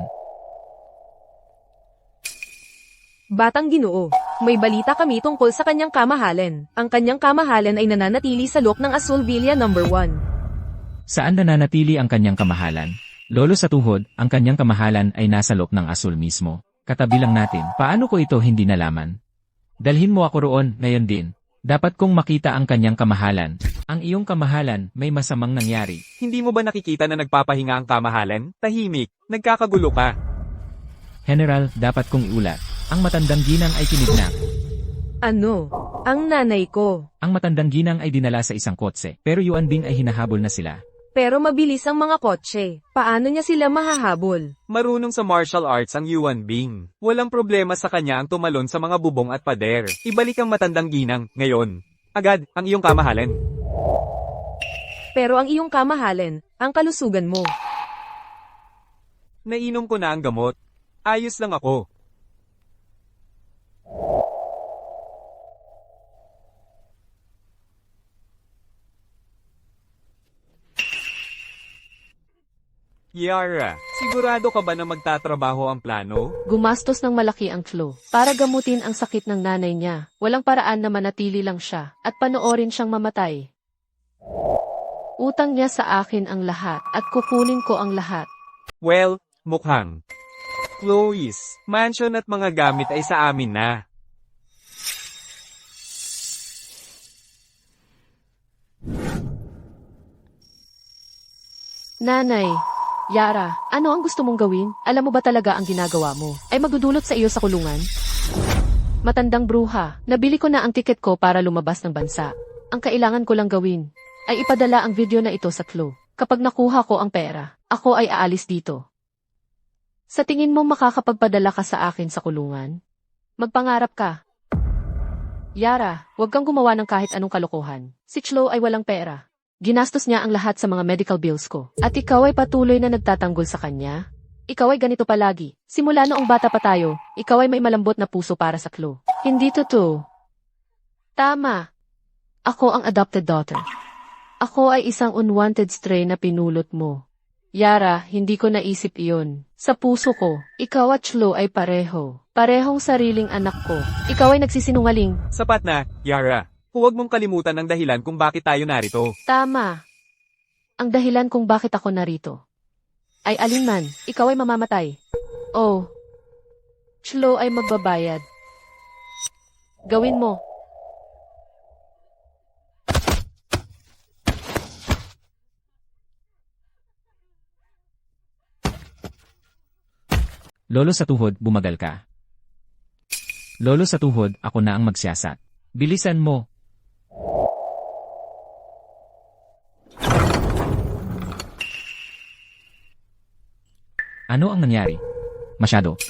Batang Ginoo, may balita kami tungkol sa kanyang kamahalan. Ang kanyang kamahalan ay nananatili sa loob ng Azul Villa No. 1. Saan nananatili ang kanyang kamahalan? Lolo sa tuhod, ang kanyang kamahalan ay nasa loob ng Azul mismo. Katabi lang natin, paano ko ito hindi nalaman? Dalhin mo ako roon, ngayon din. Dapat kong makita ang kanyang kamahalan. Ang iyong kamahalan, may masamang nangyari. Hindi mo ba nakikita na nagpapahinga ang kamahalan? Tahimik, nagkakagulo ka. General, dapat kong iulat. Ang matandang ginang ay kinidnap. Ano? Ang nanay ko. Ang matandang ginang ay dinala sa isang kotse, pero Yuan Bing ay hinahabol na sila. Pero mabilis ang mga kotse. Paano niya sila mahahabol? Marunong sa martial arts ang Yuan Bing. Walang problema sa kanya ang tumalon sa mga bubong at pader. Ibalik ang matandang ginang, ngayon. Agad, ang iyong kamahalan. Pero ang iyong kamahalan, ang kalusugan mo. Nainom ko na ang gamot. Ayos lang ako. Yara, sigurado ka ba na magtatrabaho ang plano? Gumastos ng malaki ang Chloe para gamutin ang sakit ng nanay niya. Walang paraan na manatili lang siya at panoorin siyang mamatay. Utang niya sa akin ang lahat at kukunin ko ang lahat. Well, mukhang. Chloe's mansion at mga gamit ay sa amin na. Nanay, Yara, ano ang gusto mong gawin? Alam mo ba talaga ang ginagawa mo? Ay magdudulot sa iyo sa kulungan? Matandang bruha, nabili ko na ang tiket ko para lumabas ng bansa. Ang kailangan ko lang gawin ay ipadala ang video na ito sa Chloe. Kapag nakuha ko ang pera, ako ay aalis dito. Sa tingin mo makakapagpadala ka sa akin sa kulungan? Magpangarap ka. Yara, huwag kang gumawa ng kahit anong kalokohan. Si Chloe ay walang pera. Ginastos niya ang lahat sa mga medical bills ko. At ikaw ay patuloy na nagtatanggol sa kanya? Ikaw ay ganito palagi. Simula noong bata pa tayo, ikaw ay may malambot na puso para sa Chloe. Hindi totoo. Tama. Ako ang adopted daughter. Ako ay isang unwanted stray na pinulot mo. Yara, hindi ko naisip iyon. Sa puso ko, ikaw at Chloe ay pareho. Parehong sariling anak ko. Ikaw ay nagsisinungaling. Sapat na, Yara. Huwag mong kalimutan ang dahilan kung bakit tayo narito. Tama. Ang dahilan kung bakit ako narito ay alinman, ikaw ay mamamatay. Oh, Chloe ay magbabayad. Gawin mo. Lolo sa tuhod, bumagal ka. Lolo sa tuhod, ako na ang magsiyasat. Bilisan mo. Ano ang nangyari? Masyado.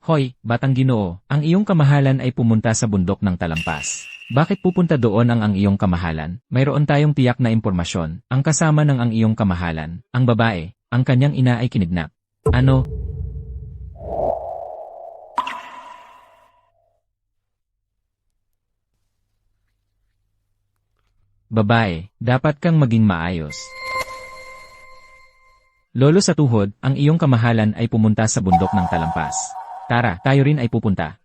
Hoy, batang Ginoo, ang iyong kamahalan ay pumunta sa bundok ng Talampas. Bakit pupunta doon ang iyong kamahalan? Mayroon tayong tiyak na impormasyon. Ang kasama ng ang iyong kamahalan, ang babae, ang kanyang ina ay kinidnap. Ano? babae, dapat kang maging maayos. Lolo sa tuhod, ang iyong kamahalan ay pumunta sa bundok ng Talampas. Tara, tayo rin ay pupunta.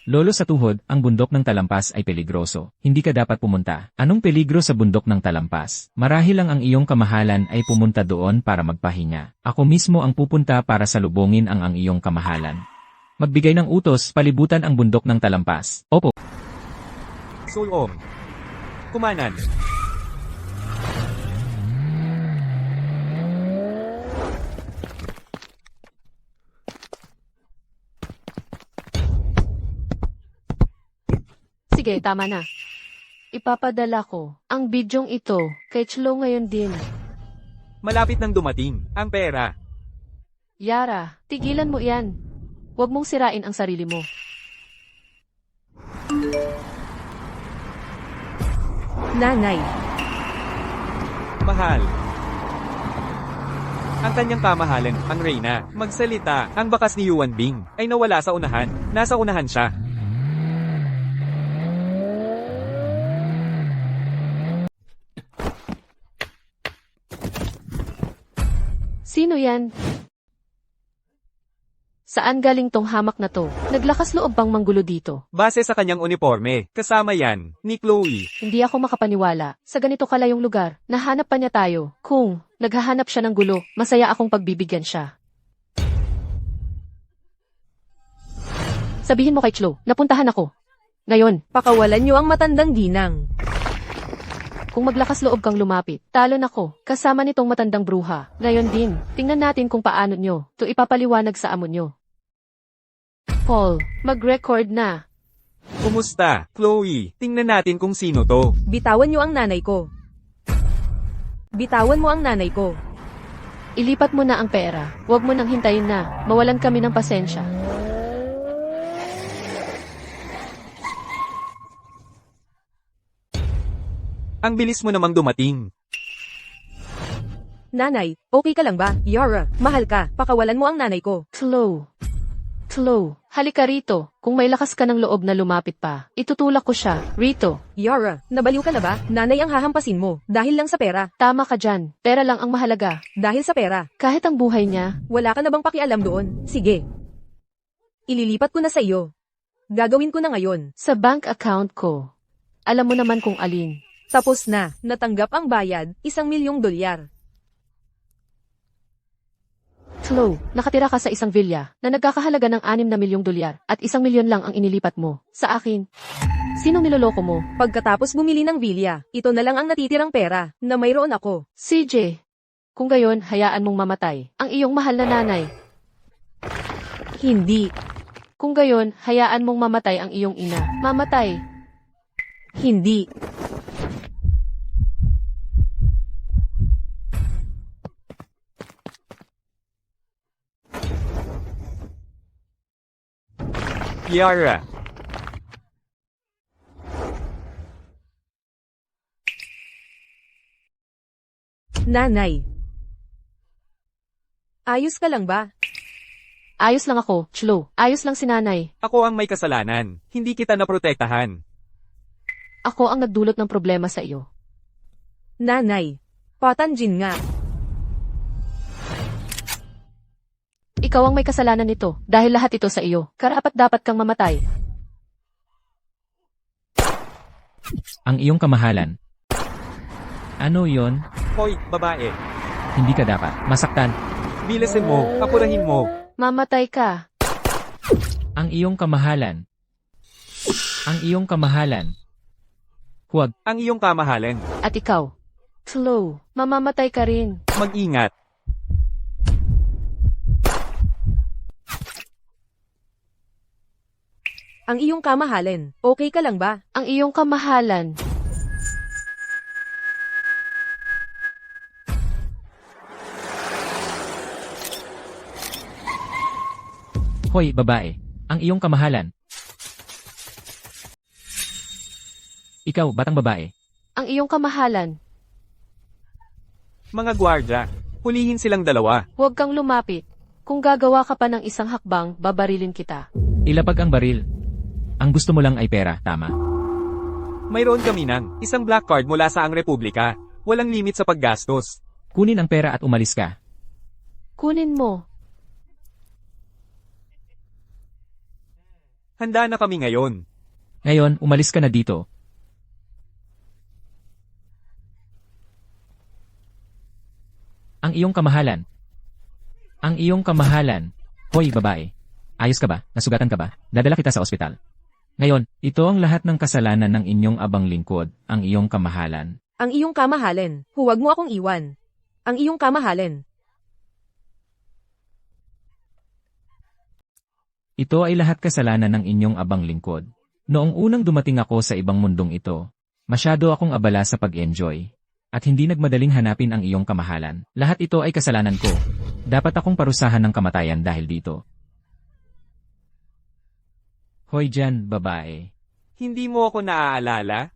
Lolo sa tuhod, ang bundok ng Talampas ay peligroso. Hindi ka dapat pumunta. Anong peligro sa bundok ng Talampas? Marahil lang ang iyong kamahalan ay pumunta doon para magpahinga. Ako mismo ang pupunta para salubungin ang iyong kamahalan. Magbigay ng utos, palibutan ang bundok ng Talampas. Opo. Sulong. Kumanan. Sige, tama na. Ipapadala ko ang bidyong ito kay Chlo ngayon din. Malapit nang dumating ang pera. Yara, tigilan mo yan. Huwag mong sirain ang sarili mo. Nanay. Mahal. Ang kanyang kamahalan, ang Reyna, magsalita. Ang bakas ni Yuan Bing ay nawala sa unahan. Nasa unahan siya. Sino yan? Saan galing tong hamak na to? Naglakas loob bang manggulo dito? Base sa kanyang uniforme, kasama yan ni Chloe. Hindi ako makapaniwala. Sa ganito kalayong lugar, nahanap pa niya tayo. Kung naghahanap siya ng gulo, masaya akong pagbibigyan siya. Sabihin mo kay Chlo, napuntahan ako. Ngayon, Pakawalan niyo ang matandang ginang. kung maglakas loob kang lumapit, talon ako, kasama nitong matandang bruha. Ngayon din, tingnan natin kung paano nyo to ipapaliwanag sa amo nyo. Paul, mag-record na. Kumusta, Chloe? Tingnan natin kung sino to. Bitawan niyo ang nanay ko. Bitawan mo ang nanay ko. Ilipat mo na ang pera. Huwag mo nang hintayin na. Mawalan kami ng pasensya. Ang bilis mo namang dumating. Nanay, okay ka lang ba? Yara, mahal ka. Pakawalan mo ang nanay ko. Chlo. Chlo, halika rito. Kung may lakas ka ng loob na lumapit pa, itutulak ko siya. Rito. Yara, nabaliw ka na ba? Nanay ang hahampasin mo. Dahil lang sa pera. Tama ka dyan. Pera lang ang mahalaga. Dahil sa pera. Kahit ang buhay niya, Wala ka na bang pakialam doon? Sige. Ililipat ko na sa iyo. Gagawin ko na ngayon. sa bank account ko. Alam mo naman kung alin. Tapos na. Natanggap ang bayad, $1,000,000. Chlo, nakatira ka sa isang villa na nagkakahalaga ng $6 na milyong at $1,000,000 lang ang inilipat mo. Sa akin. Sinong niloloko mo? Pagkatapos bumili ng villa, ito na lang ang natitirang pera na mayroon ako. CJ. Kung gayon, hayaan mong mamatay ang iyong mahal na nanay. Hindi. Kung gayon, hayaan mong mamatay ang iyong ina. Mamatay. Hindi. Yara. Nanay. Ayos ka lang ba? Ayos lang ako, Chlo. Ayos lang si nanay. Ako ang may kasalanan. Hindi kita naprotektahan. Ako ang nagdulot ng problema sa iyo. Nanay. Patanjin nga. Ikaw ang may kasalanan nito dahil lahat ito sa iyo. Karapat-dapat kang mamatay. Ang iyong kamahalan. Ano yon? Hoy, babae. Hindi ka dapat masaktan. Bilisin mo, apurahin mo. Mamatay ka. Ang iyong kamahalan. Ang iyong kamahalan. Huwag. Ang iyong kamahalan. At ikaw. Chlo, mamamatay ka rin. Mag-ingat. Ang iyong kamahalin. Okay ka lang ba? Ang iyong kamahalan. Hoy, babae. Ang iyong kamahalan. Ikaw, batang babae. Ang iyong kamahalan. Mga gwardya, hulihin silang dalawa. Huwag kang lumapit. Kung gagawa ka pa ng isang hakbang, babarilin kita. Ilapag ang baril. Ang gusto mo lang ay pera, tama? Mayroon kami ng isang black card mula sa ang Republika. Walang limit sa paggastos. Kunin ang pera at umalis ka. Kunin mo. Handa na kami ngayon. Ngayon, umalis ka na dito. Ang iyong kamahalan. Ang iyong kamahalan. Hoy, babae. Ayos ka ba? Nasugatan ka ba? Dadala kita sa ospital. Ngayon, ito ang lahat ng kasalanan ng inyong abang lingkod, ang iyong kamahalan. Ang iyong kamahalin, huwag mo akong iwan. Ang iyong kamahalin. Ito ay lahat kasalanan ng inyong abang lingkod. Noong unang dumating ako sa ibang mundong ito, masyado akong abala sa pag-enjoy. At hindi nagmadaling hanapin ang iyong kamahalan. Lahat ito ay kasalanan ko. Dapat akong parusahan ng kamatayan dahil dito. Hoy dyan, babae. Hindi mo ako naaalala?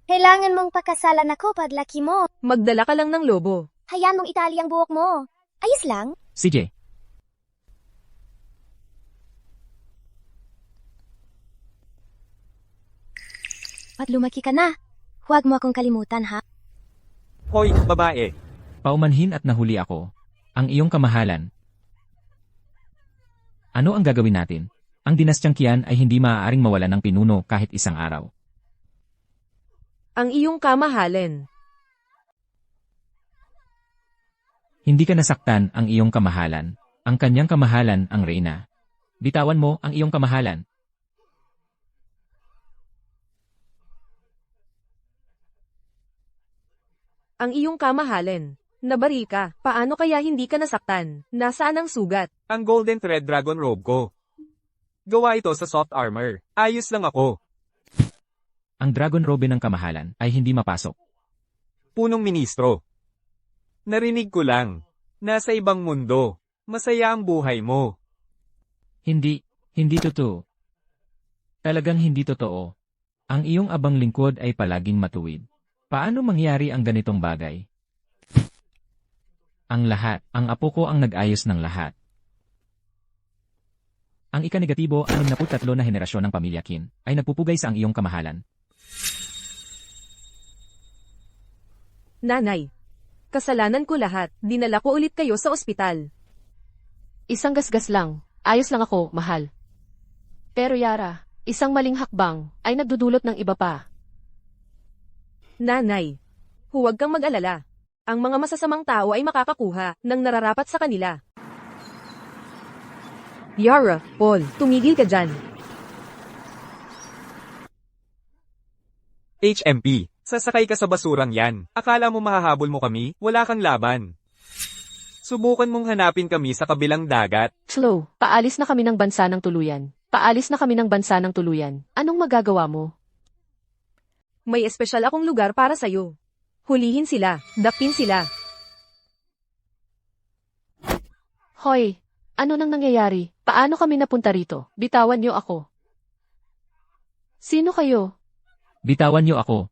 Kailangan mong pakasalan ako paglaki mo. Magdala ka lang ng lobo. Hayaan mong itali ang buhok mo. Ayos lang. CJ, Pag lumaki ka na, huwag mo akong kalimutan ha. Hoy, babae. paumanhin at nahuli ako. Ang iyong kamahalan. Ano ang gagawin natin? Ang dinastyang Qian ay hindi maaaring mawala ng pinuno kahit isang araw. Ang iyong kamahalin. Hindi ka nasaktan ang iyong kamahalan. Ang kanyang kamahalan ang reyna. Bitawan mo ang iyong kamahalan. Ang iyong kamahalin. Nabaril ka. Paano kaya hindi ka nasaktan? Nasaan ang sugat? Ang Golden Thread Dragon Robe ko. Gawa ito sa soft armor. Ayos lang ako. Ang dragon robe ng kamahalan ay hindi mapasok. Punong ministro. Narinig ko lang. Nasa ibang mundo. Masaya ang buhay mo. Hindi totoo. Talagang hindi totoo. Ang iyong abang lingkod ay palaging matuwid. Paano mangyari ang ganitong bagay? Ang apo ko ang nag-ayos ng lahat. Ang ika-negatibo 63 na henerasyon ng pamilya Qin ay nagpupugay sa ang iyong kamahalan. Nanay. Kasalanan ko lahat. Dinala ko ulit kayo sa ospital. Isang gasgas lang. Ayos lang ako, mahal. Pero Yara, isang maling hakbang ay nagdudulot ng iba pa. Nanay. Huwag kang mag-alala. Ang mga masasamang tao ay makakakuha ng nararapat sa kanila. Yara, Paul, tumigil ka dyan. HMP. Sasakay ka sa basurang yan. Akala mo mahahabol mo kami? Wala kang laban. Subukan mong hanapin kami sa kabilang dagat. Slow, paalis na kami ng bansa ng tuluyan. Paalis na kami ng bansa ng tuluyan. Anong magagawa mo? May espesyal akong lugar para sa'yo. Hulihin sila. Dakpin sila. Hoy, ano nang nangyayari? Paano kami napunta rito? Bitawan niyo ako. Sino kayo? Bitawan niyo ako.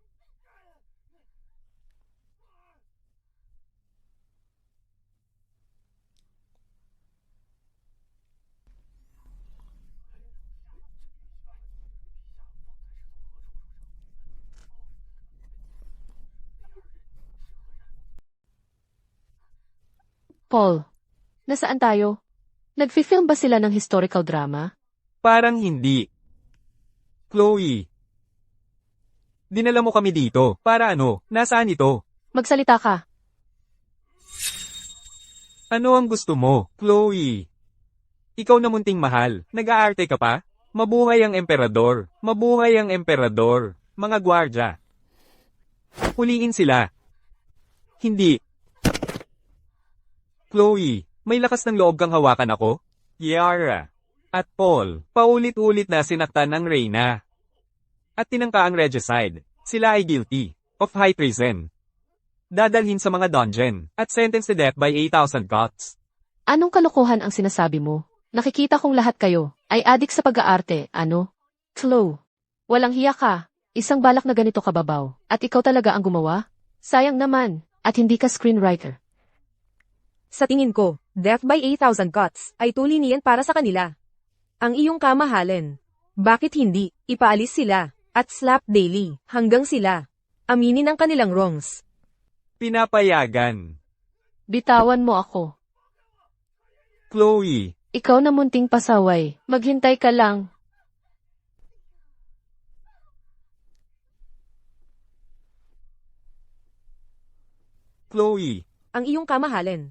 Paul, nasaan tayo? Nagfi-film ba sila ng historical drama? Parang hindi. Chloe. Dinala mo kami dito. Para ano? Nasaan ito? Magsalita ka. Ano ang gusto mo, Chloe? Ikaw na munting mahal. Nag-aarte ka pa? Mabuhay ang emperador. Mabuhay ang emperador. Mga gwardya. Huliin sila. Hindi. Chloe, may lakas ng loob kang hawakan ako? Yara. At Paul, paulit-ulit na sinaktan ng Reyna. At tinangka ang regicide. Sila ay guilty of high treason. Dadalhin sa mga dungeon at sentenced to death by 8,000 cuts. Anong kalokohan ang sinasabi mo? Nakikita kong lahat kayo ay adik sa pag-aarte, ano? Chloe, walang hiya ka. Isang balak na ganito kababaw. At ikaw talaga ang gumawa? Sayang naman. At hindi ka screenwriter. Sa tingin ko, death by 8,000 cuts ay tulinian para sa kanila. Ang iyong kamahalin. Bakit hindi, ipaalis sila, at slap daily, hanggang sila. Aminin ang kanilang wrongs. Pinapayagan. Bitawan mo ako. Chloe, Ikaw na munting pasaway. Maghintay ka lang. Chloe, Ang iyong kamahalin.